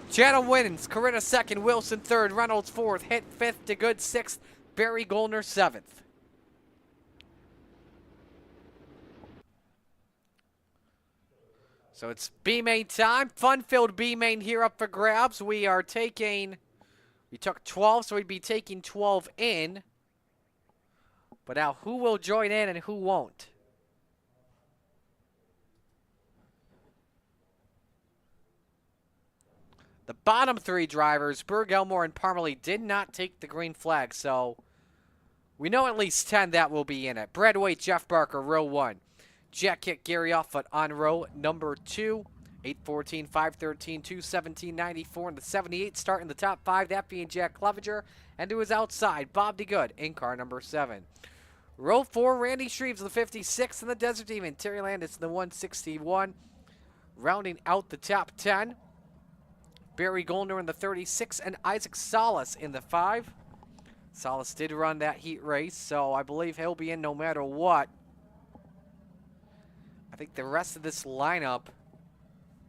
Chatham wins. Corinna 2nd. Wilson 3rd. Reynolds 4th. Hitt 5th. DeGood 6th. Barry Goldner 7th. So it's B-main time. Fun-filled B-main here up for grabs. We took 12, so we'd be taking 12 in. But now who will join in and who won't? The bottom 3 drivers, Berg, Elmore, and Parmalee, did not take the green flag, so we know at least 10 that will be in it. Brad Waite, Jeff Barker, row 1. Jack Hitt, Gary Offutt on row number 2. 8:14, 5:13, 2:17, 94, and the 78 start in the top 5. That being Jack Clevenger. And to his outside, Bob DeGood in car number 7. Row 4, Randy Shreves, the 56 in the Desert Demon. Terry Landis in the 161. Rounding out the top 10, Barry Goldner in the 36 and Isaac Salas in the 5. Salas did run that heat race, so I believe he'll be in no matter what. I think the rest of this lineup,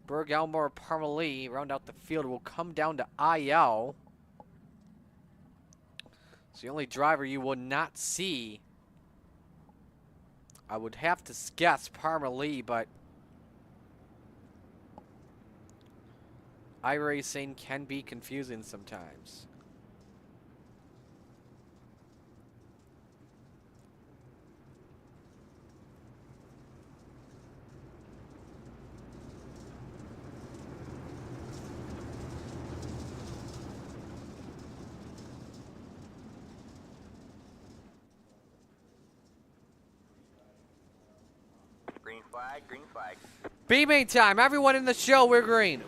Berg, Elmore, Parmalee, round out the field, will come down to IL. So the only driver you will not see, I would have to guess Parmalee, but iRacing can be confusing sometimes. Green flag, green flag. B-main time. Everyone in the show, we're green.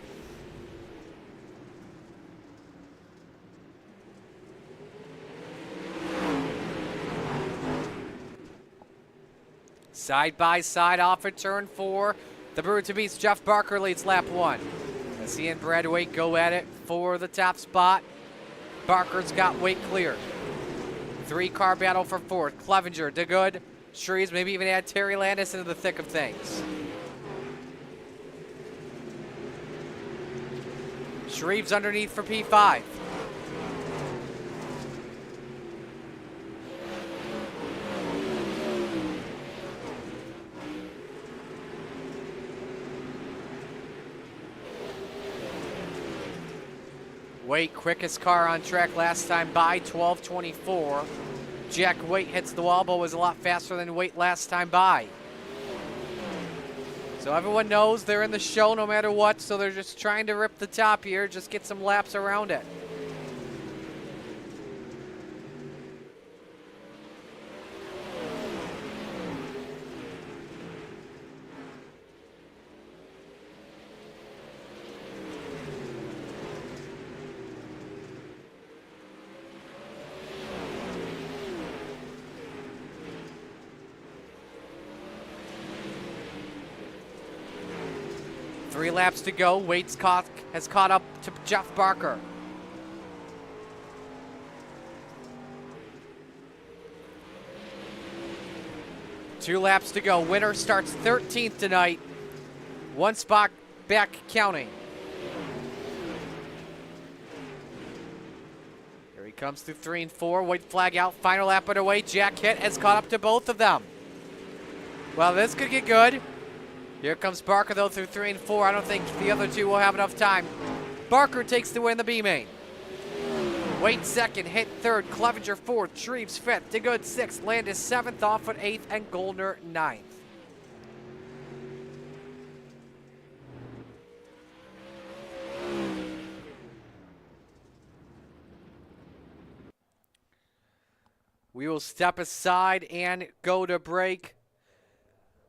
Side by side off at turn 4. The Brewer-to-Be's Jeff Barker leads lap 1. As he and Brad Waite go at it for the top spot. Barker's got Waite cleared. 3-car battle for 4th. Clevenger, DeGood, Shreves, maybe even add Terry Landis into the thick of things. Shreves underneath for P5. Waite, quickest car on track last time by, 12:24. Jack Waite hits the wall, but was a lot faster than Waite last time by. So everyone knows they're in the show no matter what, so they're just trying to rip the top here, just get some laps around it. 3 laps to go. Waits has caught up to Jeff Barker. Two laps to go. Winner starts 13th tonight. 1 spot back counting. Here he comes through 3 and 4. White flag out. Final lap underway. Jack Hitt has caught up to both of them. Well, this could get good. Here comes Barker, though, through 3 and 4. I don't think the other two will have enough time. Barker takes the win in the B main. Wait second, Hitt third, Clevenger fourth, Shreves fifth, DeGood sixth, Landis seventh, Offutt eighth, and Goldner ninth. We will step aside and go to break.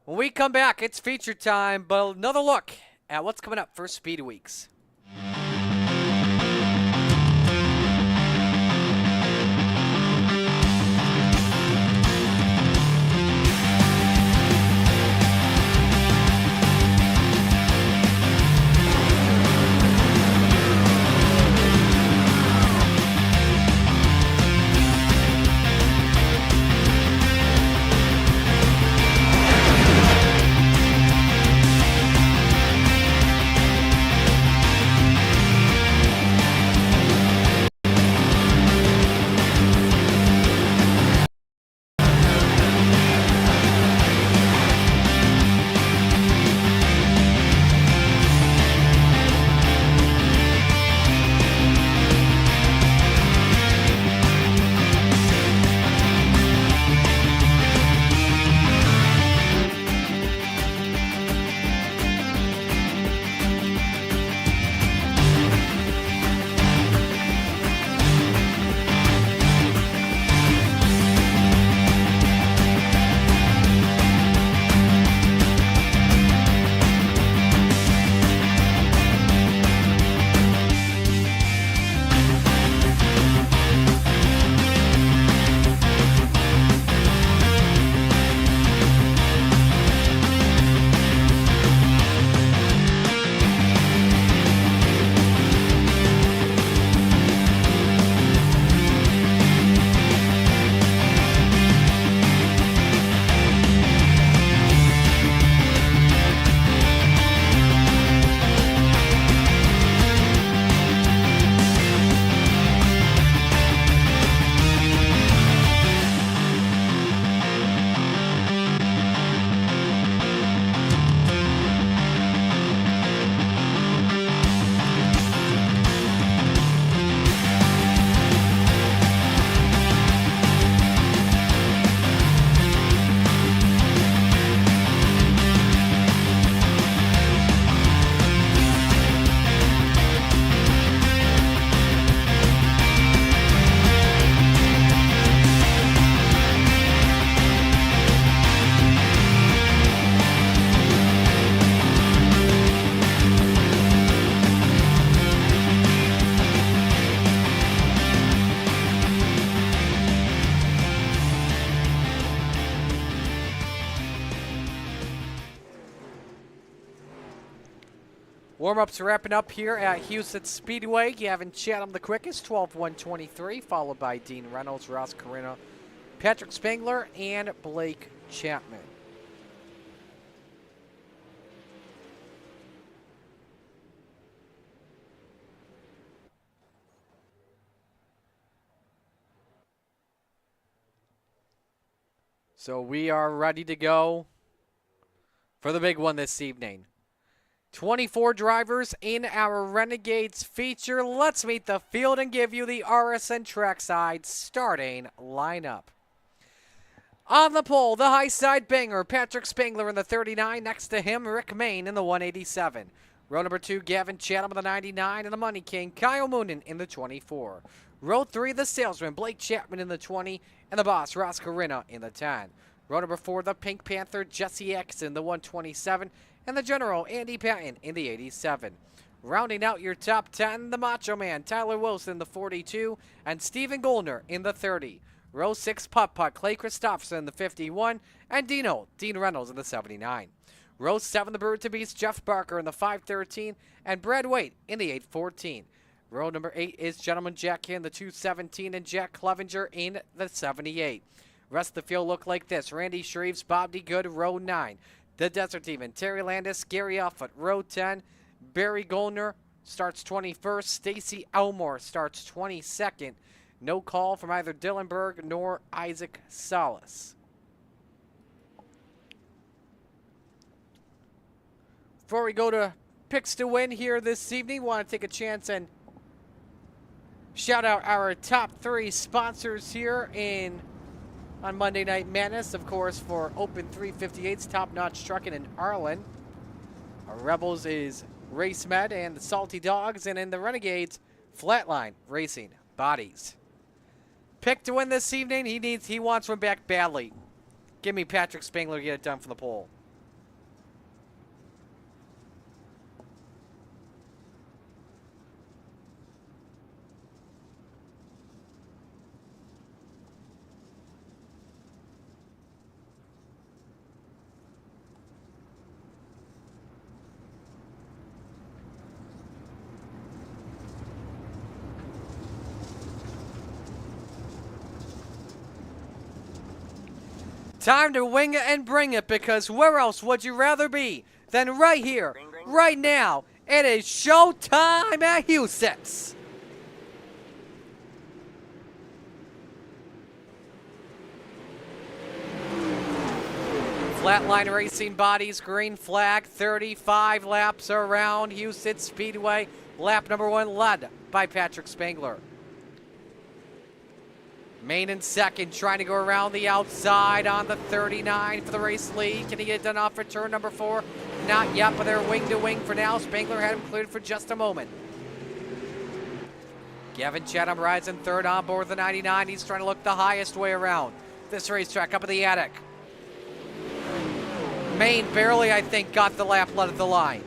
When we come back, it's feature time, but another look at what's coming up for Speed Weeks. Warm-ups are wrapping up here at Houston Speedway. Gavin Chatham the quickest, 12:123, followed by Dean Reynolds, Ross Carina, Patrick Spangler, and Blake Chapman. So we are ready to go for the big one this evening. 24 drivers in our Renegades feature. Let's meet the field and give you the RSN trackside starting lineup. On the pole, the high side banger, Patrick Spangler in the 39. Next to him, Rick Main in the 187. Row number 2, Gavin Chatham in the 99. And the Money King, Kyle Moonen in the 24. Row 3, the salesman, Blake Chapman in the 20. And the boss, Ross Carina in the 10. Row number 4, the Pink Panther, Jesse X in the 127. And the General, Andy Patton in the 87. Rounding out your top 10, the Macho Man, Tyler Wilson in the 42, and Steven Goldner in the 30. Row 6, Putt Putt, Clay Christopherson in the 51, and Dean Reynolds in the 79. Row 7, the Bird to Beast, Jeff Barker in the 513, and Brad Waite in the 814. Row number 8 is Gentleman Jack in the 217 and Jack Clevenger in the 78. Rest of the field look like this. Randy Shreves, Bob D. Good, row 9. The Desert Demon, Terry Landis, Gary Offutt, row 10. Barry Goldner starts 21st. Stacy Elmore starts 22nd. No call from either Dylan Berg nor Isaac Salas. Before we go to picks to win here this evening, want to take a chance and shout out our top 3 sponsors here on Monday Night Madness. Of course, for Open 358's Top Notch Trucking in Arlen. Our Rebels is Race Med and the Salty Dogs, and in the Renegades, Flatline Racing Bodies. Pick to win this evening. He wants one back badly. Give me Patrick Spangler to get it done from the pole. Time to wing it and bring it, because where else would you rather be than right here, right now? It is showtime at Huset's. Flatline Racing Bodies, green flag, 35 laps around Huset's Speedway. Lap number 1 led by Patrick Spangler. Main in second, trying to go around the outside on the 39 for the race lead. Can he get it done off for turn number 4? Not yet, but they're wing to wing for now. Spangler had him cleared for just a moment. Gavin Chatham rides in third on board the 99. He's trying to look the highest way around this racetrack up in the attic. Main barely, I think, got the lap led at the line.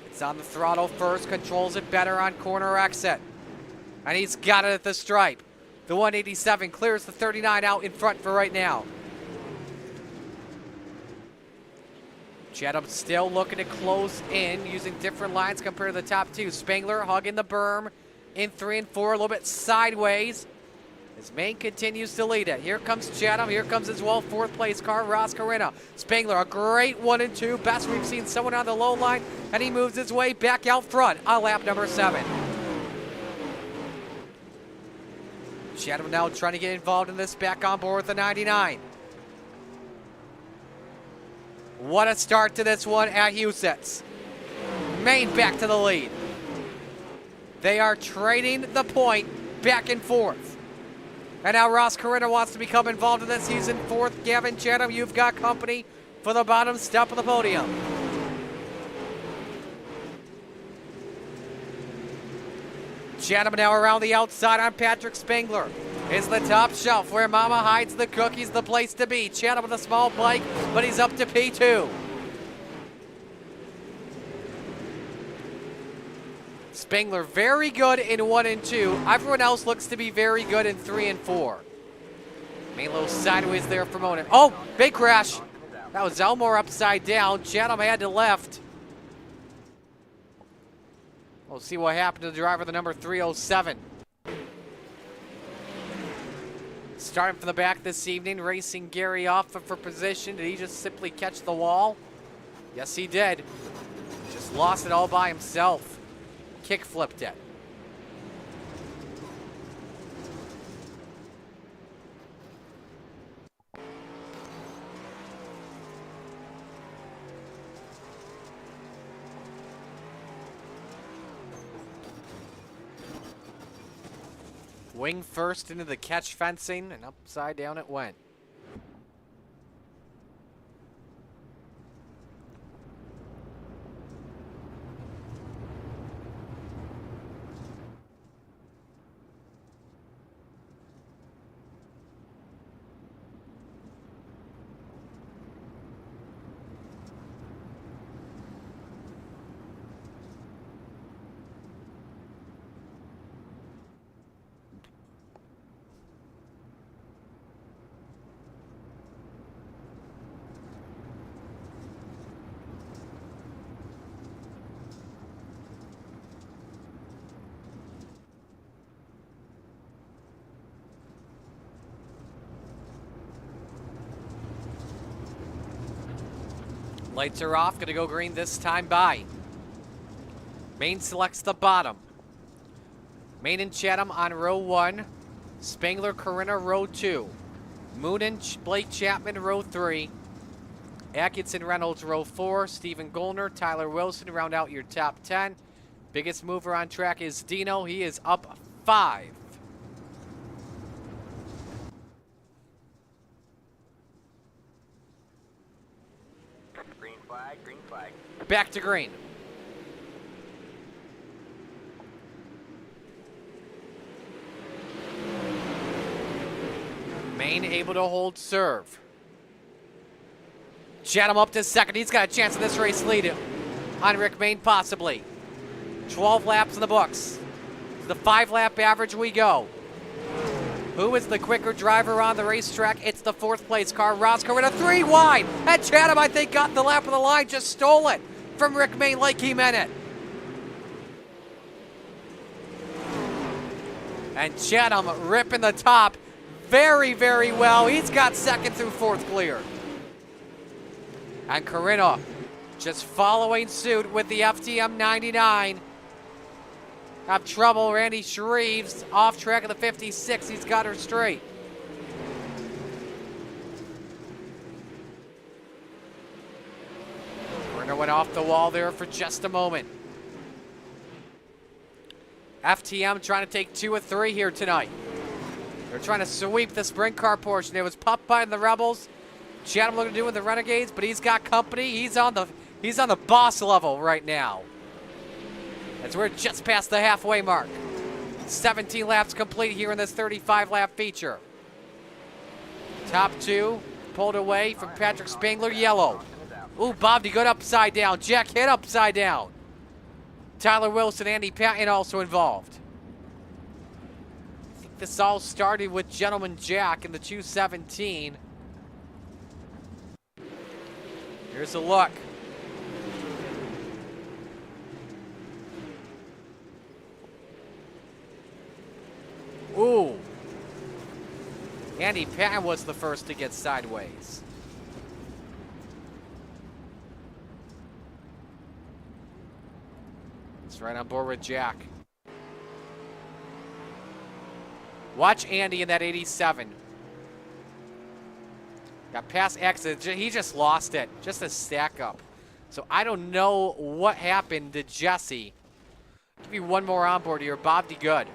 It's on the throttle first, controls it better on corner exit. And he's got it at the stripe. The 187 clears the 39 out in front for right now. Chatham still looking to close in using different lines compared to the top 2. Spangler hugging the berm in 3 and 4, a little bit sideways. As Main continues to lead it. Here comes Chatham. Here comes as well 4th place car, Ross Carina. Spangler, a great 1 and 2. Best we've seen someone on the low line. And he moves his way back out front on lap number 7. Chatham now trying to get involved in this, back on board with the 99. What a start to this one at Huset's. Main back to the lead. They are trading the point back and forth. And now Ross Carina wants to become involved in this. He's in 4th. Gavin Chatham, you've got company for the bottom step of the podium. Chatham now around the outside on Patrick Spangler. Is the top shelf where Mama hides the cookies, the place to be. Chatham with a small bike, but he's up to P2. Spangler very good in 1 and 2. Everyone else looks to be very good in 3 and 4. Main little sideways there for a moment. Oh, big crash. That was Elmore upside down. Chatham had to left. We'll see what happened to the driver, the number 307. Starting from the back this evening, racing Gary Offutt for position. Did he just simply catch the wall? Yes, he did. Just lost it all by himself. Kick flipped it. Wing first into the catch fencing, and upside down it went. Lights are off, gonna go green this time by. Main selects the bottom. Main and Chatham on row 1. Spangler, Corinna, row 2. Moon and Blake Chapman, row 3. Atkinson, Reynolds, row 4. Stephen Gollner, Tyler Wilson, round out your top 10. Biggest mover on track is Dino. He is up 5. Green flag, green flag. Back to green. Main able to hold serve. Chatham up to second. He's got a chance in this race lead on Rick Main, possibly. 12 laps in the books. To the 5-lap average we go. Who is the quicker driver on the racetrack? It's the 4th place car, Ross Corinna, 3 wide. And Chatham, I think, got the lap of the line, just stole it from Rick Main like he meant it. And Chatham ripping the top very, very well. He's got second through 4th clear. And Corinna just following suit with the FTM 99. Have trouble. Randy Shreves off track of the 56. He's got her straight. Corinna went off the wall there for just a moment. FTM trying to take 2 of 3 here tonight. They're trying to sweep the sprint car portion. It was pumped by the Rebels. Chatham looking to do with the Renegades, but he's got company. He's on the boss level right now. As we're just past the halfway mark. 17 laps complete here in this 35-lap feature. Top 2 pulled away from Patrick Spangler, yellow. Ooh, Bobby good upside down. Jack hit upside down. Tyler Wilson, Andy Patton also involved. I think this all started with Gentleman Jack in the 217. Here's a look. Ooh. Andy Patton was the first to get sideways. It's right on board with Jack. Watch Andy in that 87. Got past exit. He just lost it. Just a stack up. So I don't know what happened to Jesse. Give you one more on board here. Bob D. Good.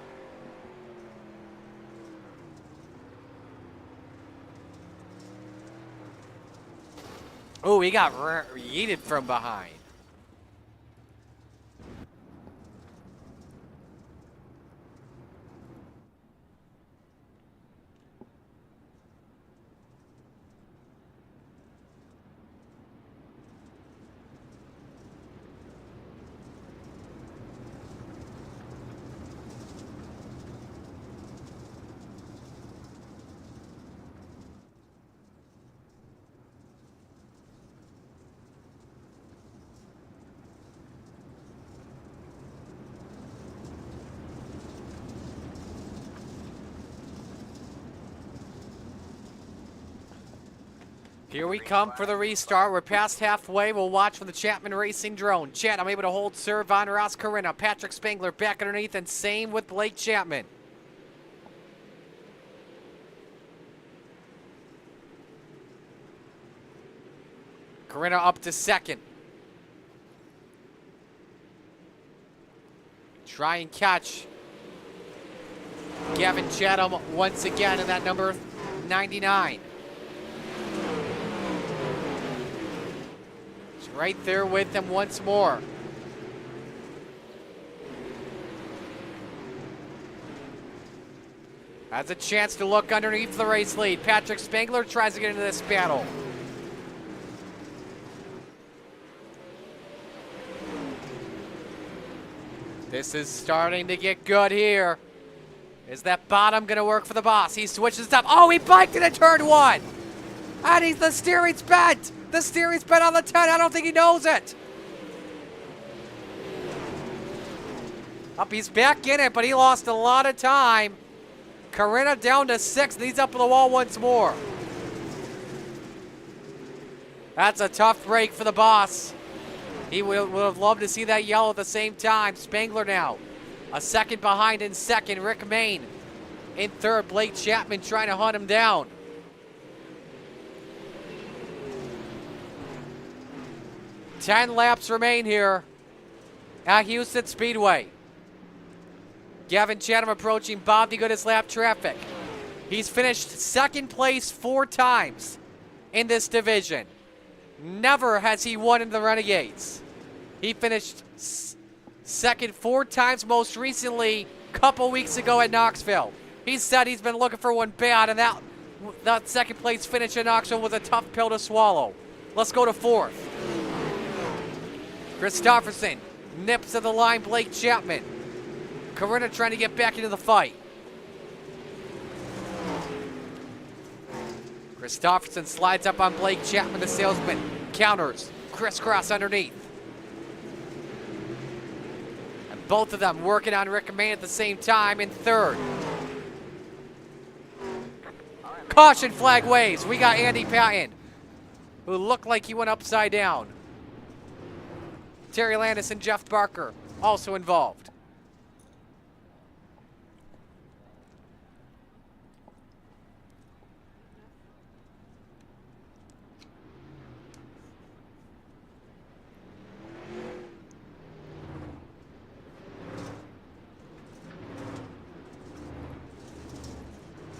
Oh, he got yeeted from behind. Here we come for the restart. We're past halfway. We'll watch from the Chapman Racing drone. Chatham able to hold serve on Ross Corinna. Patrick Spangler back underneath, and same with Blake Chapman. Corinna up to second. Try and catch Gavin Chatham once again in that number 99. Right there with them once more. Has a chance to look underneath the race lead. Patrick Spangler tries to get into this battle. This is starting to get good here. Is that bottom going to work for the boss? He switches it up. Oh, he biked into turn 1. And the steering's bent. The steering's bent on the 10. I don't think he knows it. Up, he's back in it, but he lost a lot of time. Corinna down to 6, and he's up on the wall once more. That's a tough break for the boss. He would have loved to see that yellow at the same time. Spangler now. A second behind in second. Rick Main in third. Blake Chapman trying to hunt him down. 10 laps remain here at Houston Speedway. Gavin Chatham approaching Bob DeGoodis lap traffic. He's finished second place 4 times in this division. Never has he won in the Renegades. He finished second 4 times, most recently a couple weeks ago at Knoxville. He said he's been looking for one bad, and that second place finish in Knoxville was a tough pill to swallow. Let's go to 4th. Christopherson nips at the line, Blake Chapman. Corinna trying to get back into the fight. Christopherson slides up on Blake Chapman, the salesman. Counters, crisscross underneath. And both of them working on Rick and Main at the same time in third. Caution flag waves. We got Andy Patton, who looked like he went upside down. Terry Landis and Jeff Barker also involved.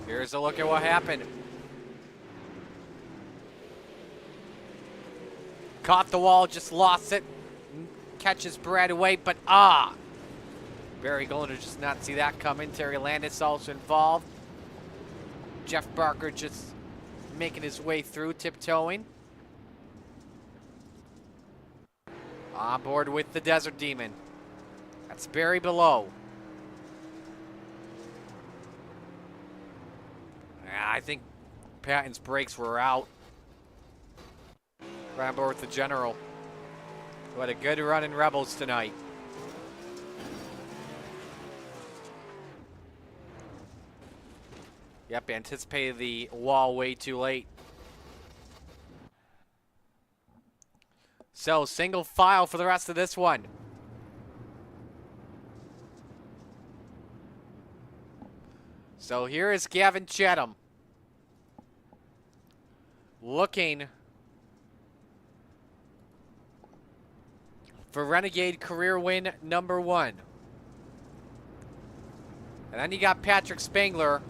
Here's a look at what happened. Caught the wall, just lost it. Catches Brad away, but Barry Golden just not see that coming. Terry Landis also involved. Jeff Barker just making his way through, tiptoeing. On board with the Desert Demon. That's Barry below. I think Patton's brakes were out. Right on board with the General. What a good run in Rebels tonight. Yep, anticipated the wall way too late. So, single file for the rest of this one. So here is Gavin Chatham. Looking for Renegade career win number 1. And then you got Patrick Spangler,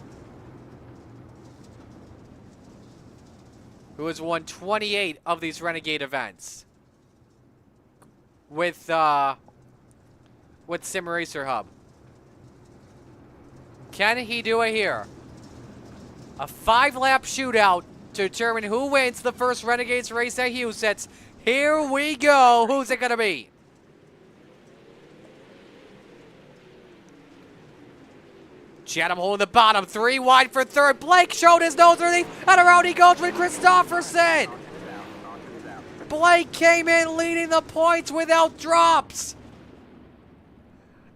who has won 28 of these Renegade events with Sim Racer Hub. Can he do it here? A 5-lap shootout to determine who wins the first Renegades race at Houston. Here we go. Who's it going to be? Chatham holding the bottom. 3 wide for third. Blake showed his nose underneath. And around he goes with Christopherson. Blake came in leading the points without drops.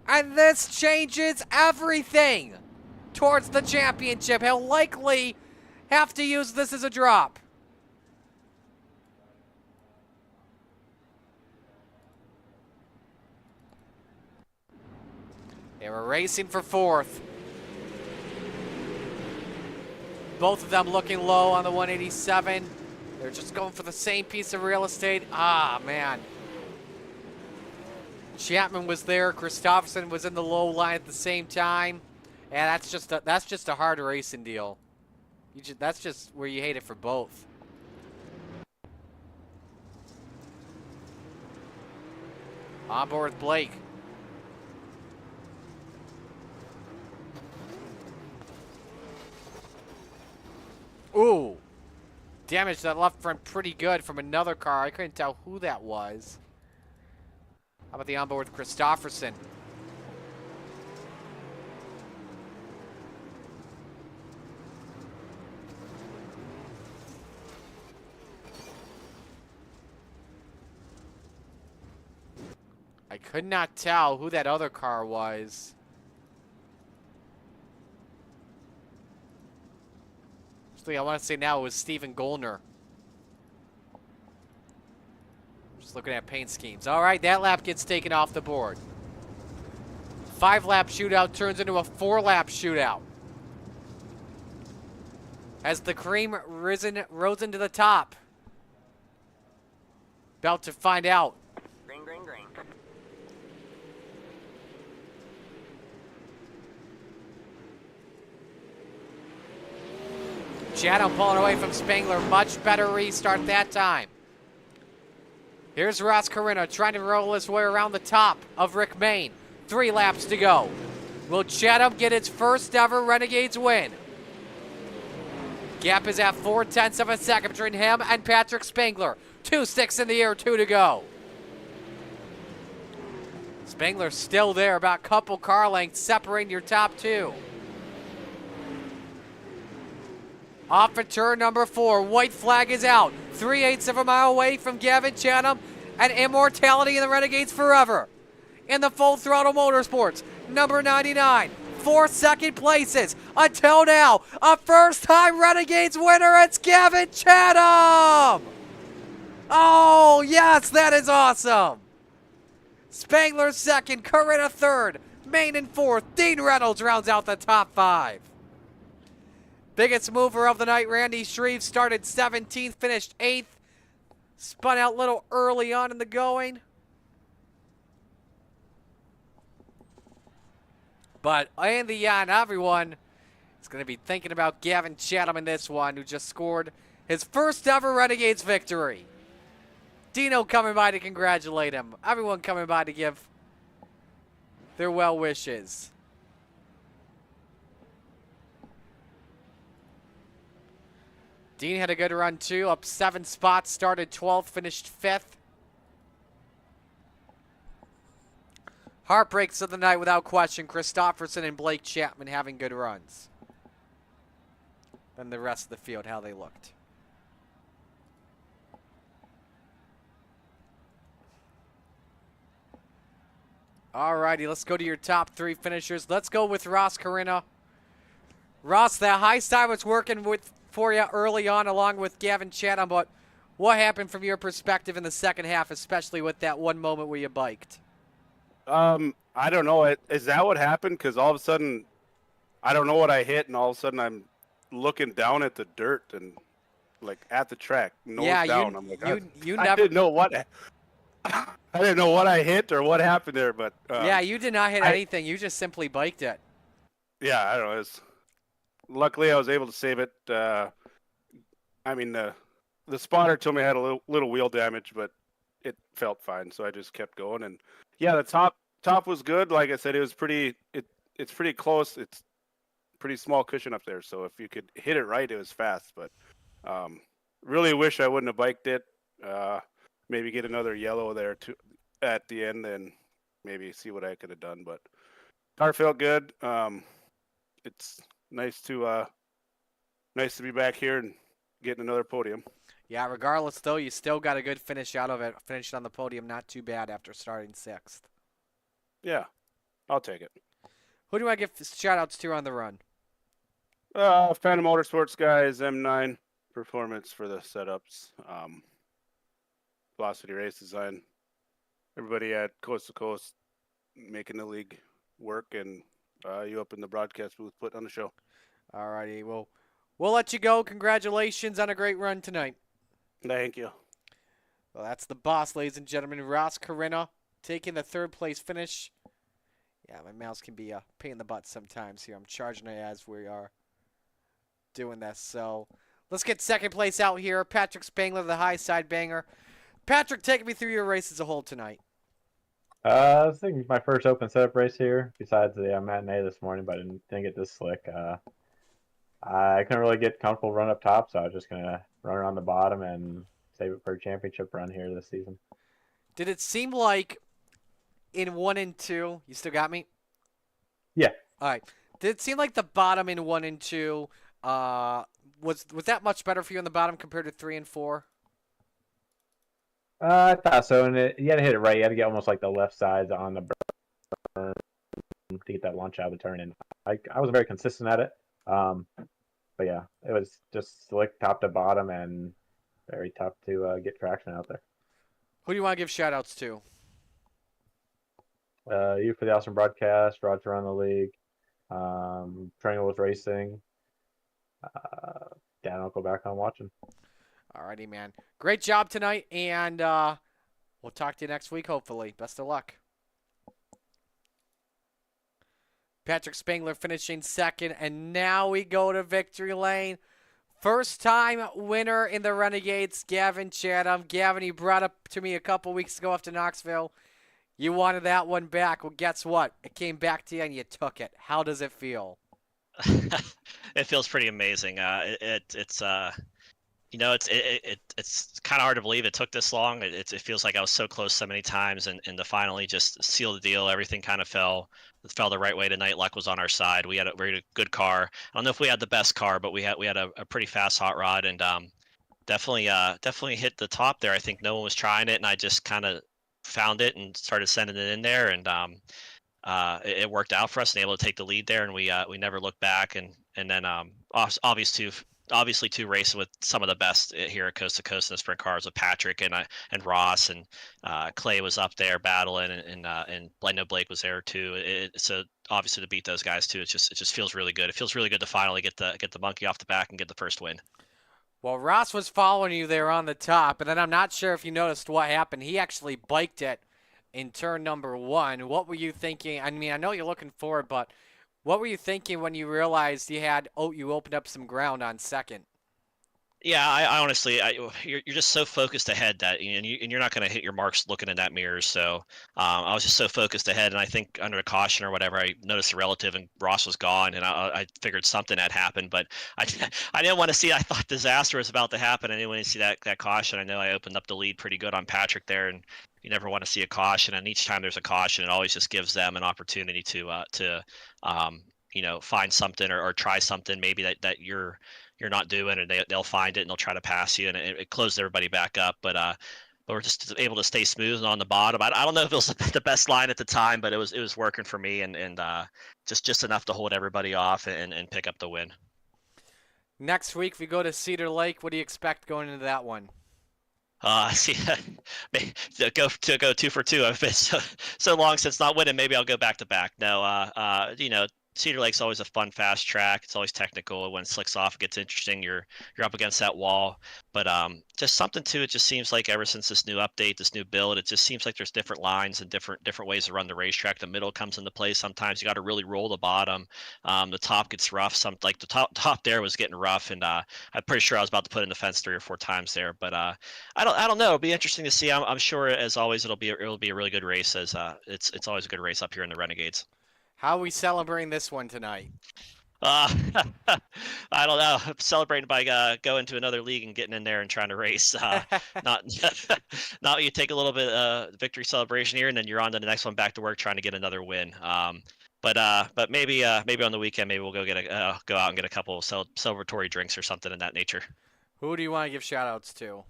And this changes everything towards the championship. He'll likely have to use this as a drop. They were racing for 4th. Both of them looking low on the 187. They're just going for the same piece of real estate. Man. Chapman was there. Christopherson was in the low line at the same time. And that's just a hard racing deal. That's just where you hate it for both. On board with Blake. Ooh. Damaged that left front pretty good from another car. I couldn't tell who that was. How about the onboard with Christopherson? I could not tell who that other car was. Actually, I want to say now it was Stephen Goldner. looking at paint schemes. All right, that lap gets taken off the board. 5-lap shootout turns into a 4-lap shootout. As the cream rose into the top. About to find out. Green, green, green. Chatham pulling away from Spangler. Much better restart that time. Here's Ross Carino trying to roll his way around the top of Rick Main. 3 laps to go. Will Chatham get its first ever Renegades win? Gap is at 4/10 of a second between him and Patrick Spangler. 2-6 in the air, 2 to go. Spangler's still there, about a couple car lengths separating your top 2. Off at turn number 4, white flag is out. 3/8 of a mile away from Gavin Chatham and immortality in the Renegades forever. In the Full Throttle Motorsports, number 99, 4 second places. Until now, a first-time Renegades winner, it's Gavin Chatham! Oh, yes, that is awesome! Spangler second, Carino third, Main in fourth. Dean Reynolds rounds out the top 5. Biggest mover of the night, Randy Shreve, started 17th, finished 8th. Spun out a little early on in the going. But in the end, everyone is going to be thinking about Gavin Chatham in this one, who just scored his first ever Renegades victory. Dino coming by to congratulate him. Everyone coming by to give their well wishes. Dean had a good run too, up 7 spots, started 12th, finished 5th. Heartbreaks of the night without question. Christopherson and Blake Chapman having good runs. Then the rest of the field, how they looked. Alrighty, let's go to your top 3 finishers. Let's go with Ross Carino. Ross, that high side was working for you early on along with Gavin Chatham, but what happened from your perspective in the second half, especially with that one moment where you biked? I don't know. Is that what happened? Because all of a sudden, I don't know what I hit, and all of a sudden I'm looking down at the dirt and like at the track, nose down. I'm like, I didn't know what. I didn't know what I hit or what happened there, but yeah, you did not hit anything. You just simply biked it. Yeah, I don't know. Luckily, I was able to save it. I mean, the spotter told me I had a little wheel damage, but it felt fine, so I just kept going. And yeah, the top was good. Like I said, it was it's pretty close. It's pretty small cushion up there, so if you could hit it right, it was fast. But really wish I wouldn't have biked it. Maybe get another yellow there at the end, and maybe see what I could have done. But car felt good. It's nice to be back here and getting another podium. Yeah, regardless though, you still got a good finish out of it. Finished on the podium, not too bad after starting 6th. Yeah, I'll take it. Who do I give shout outs to on the run? Phantom Motorsports guys, M9 Performance for the setups. Velocity Race Design. Everybody at Coast to Coast making the league work, and you up in the broadcast booth putting on the show. Alrighty, well, we'll let you go. Congratulations on a great run tonight. Thank you. Well, that's the boss, ladies and gentlemen. Ross Carino taking the 3rd place finish. Yeah, my mouse can be a pain in the butt sometimes here. I'm charging it as we are doing this. So let's get 2nd place out here. Patrick Spangler, the high side banger. Patrick, take me through your race as a whole tonight. I think my first open setup race here, besides the matinee this morning, but I didn't get this slick. I couldn't really get comfortable run up top, so I was just going to run around the bottom and save it for a championship run here this season. Did it seem like in 1 and 2, you still got me? Yeah. All right. Did it seem like the bottom in 1 and 2, was that much better for you in the bottom compared to 3 and 4? I thought so, and you had to hit it right. You had to get almost like the left sides on the burn to get that launch out of the turn. And I wasn't very consistent at it. But yeah, it was just slick top to bottom and very tough to get traction out there. Who do you want to give shout-outs to? You for the awesome broadcast, Roger around the league, Triangle with racing. Dad and Uncle back on watching. Alrighty, man. Great job tonight, and we'll talk to you next week, hopefully. Best of luck. Patrick Spangler finishing second, and now we go to victory lane. First-time winner in the Renegades, Gavin Chatham. Gavin, you brought up to me a couple weeks ago after Knoxville. You wanted that one back. Well, guess what? It came back to you, and you took it. How does it feel? It feels pretty amazing. It's it's kind of hard to believe it took this long. It feels like I was so close so many times, and to finally just seal the deal. Everything kind of fell the right way tonight. Luck was on our side. We had a good car. I don't know if we had the best car, but we had a pretty fast hot rod, and definitely hit the top there. I think no one was trying it, and I just kind of found it and started sending it in there, and it worked out for us and able to take the lead there, and we never looked back, and then obviously too racing with some of the best here at Coast to Coast in the sprint cars with Patrick and Ross, and Clay was up there battling, and I know Blake was there too. So obviously to beat those guys too, it just feels really good. It feels really good to finally get the monkey off the back and get the first win. Well, Ross was following you there on the top, and then I'm not sure if you noticed what happened. He actually biked it in turn number 1. What were you thinking? I mean, I know you're looking forward, but what were you thinking when you realized you opened up some ground on second? Yeah, I honestly, you're just so focused ahead that you're not going to hit your marks looking in that mirror. So I was just so focused ahead, and I think under a caution or whatever, I noticed a relative, and Ross was gone, and I figured something had happened, but I didn't want to see. I thought disaster was about to happen. I didn't want to see that caution. I know I opened up the lead pretty good on Patrick there, and you never want to see a caution. And each time there's a caution, it always just gives them an opportunity to find something or try something maybe that you're not doing, and they'll find it and they'll try to pass you, and it closed everybody back up. But we're just able to stay smooth and on the bottom. I don't know if it was the best line at the time, but it was working for me, and just enough to hold everybody off and pick up the win. Next week we go to Cedar Lake. What do you expect going into that one? See, to go 2 for 2. I've been so long since not winning. Maybe I'll go back to back. No, Cedar Lake's always a fun, fast track. It's always technical. When it slicks off, it gets interesting. You're up against that wall. But just something too. It just seems like ever since this new update, this new build, it just seems like there's different lines and different ways to run the racetrack. The middle comes into play. Sometimes you got to really roll the bottom. The top gets rough. Like the top there was getting rough, and I'm pretty sure I was about to put in the fence 3 or 4 times there. But I don't know. It'll be interesting to see. I'm sure, as always, it'll be a really good race. As it's always a good race up here in the Renegades. How are we celebrating this one tonight? I don't know. Celebrating by going to another league and getting in there and trying to race. Not you take a little bit victory celebration here, and then you're on to the next one, back to work, trying to get another win. But maybe on the weekend, maybe we'll go out and get a couple of celebratory drinks or something in that nature. Who do you want to give shout outs to?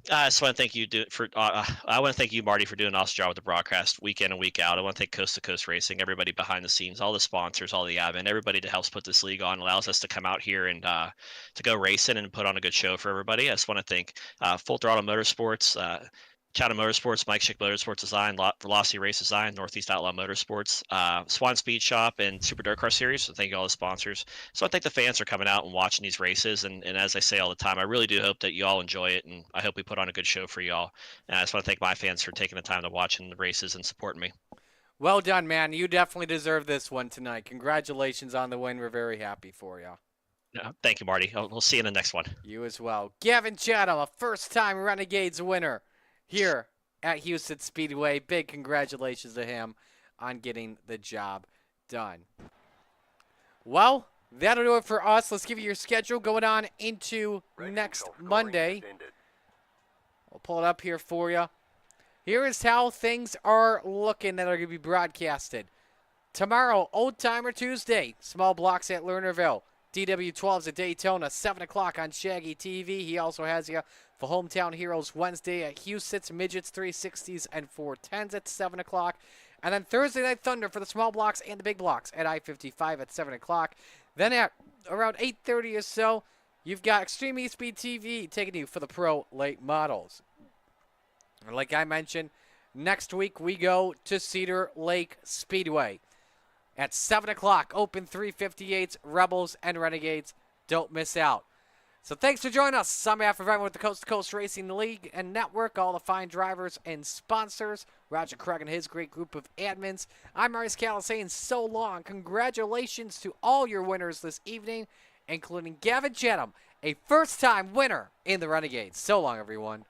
I just want to thank you I want to thank you, Marty, for doing an awesome job with the broadcast week in and week out. I want to thank Coast to Coast Racing, everybody behind the scenes, all the sponsors, all the admin, everybody that helps put this league on, allows us to come out here and to go racing and put on a good show for everybody. I just want to thank Full Throttle Motorsports, Chatham Motorsports, Mike Schick Motorsports Design, Velocity Race Design, Northeast Outlaw Motorsports, Swan Speed Shop, and Super Dirt Car Series. So thank you all the sponsors. So I thank the fans for coming out and watching these races. And as I say all the time, I really do hope that you all enjoy it, and I hope we put on a good show for y'all. And I just want to thank my fans for taking the time to watch the races and supporting me. Well done, man. You definitely deserve this one tonight. Congratulations on the win. We're very happy for you. Thank you, Marty. We'll see you in the next one. You as well. Gavin Chatham, a first-time Renegades winner here at Houston Speedway. Big congratulations to him on getting the job done. Well, that'll do it for us. Let's give you your schedule going on into next Monday. We'll pull it up here for you. Here is how things are looking that are going to be broadcasted. Tomorrow, Old Timer Tuesday, small blocks at Lernerville. DW12s at Daytona, 7 o'clock on Shaggy TV. He also has you for Hometown Heroes Wednesday at Houston's Midgets 360s and 410s at 7 o'clock. And then Thursday Night Thunder for the small blocks and the big blocks at I-55 at 7 o'clock. Then at around 8:30 or so, you've got Extreme E-Speed TV taking you for the pro late models. And like I mentioned, next week we go to Cedar Lake Speedway. At 7 o'clock, Open 358s, Rebels, and Renegades. Don't miss out. So thanks for joining us. On behalf of everyone with the Coast to Coast Racing League and Network, all the fine drivers and sponsors, Roger Craig and his great group of admins, I'm Maurice Callis saying so long. Congratulations to all your winners this evening, including Gavin Chetham, a first-time winner in the Renegades. So long, everyone.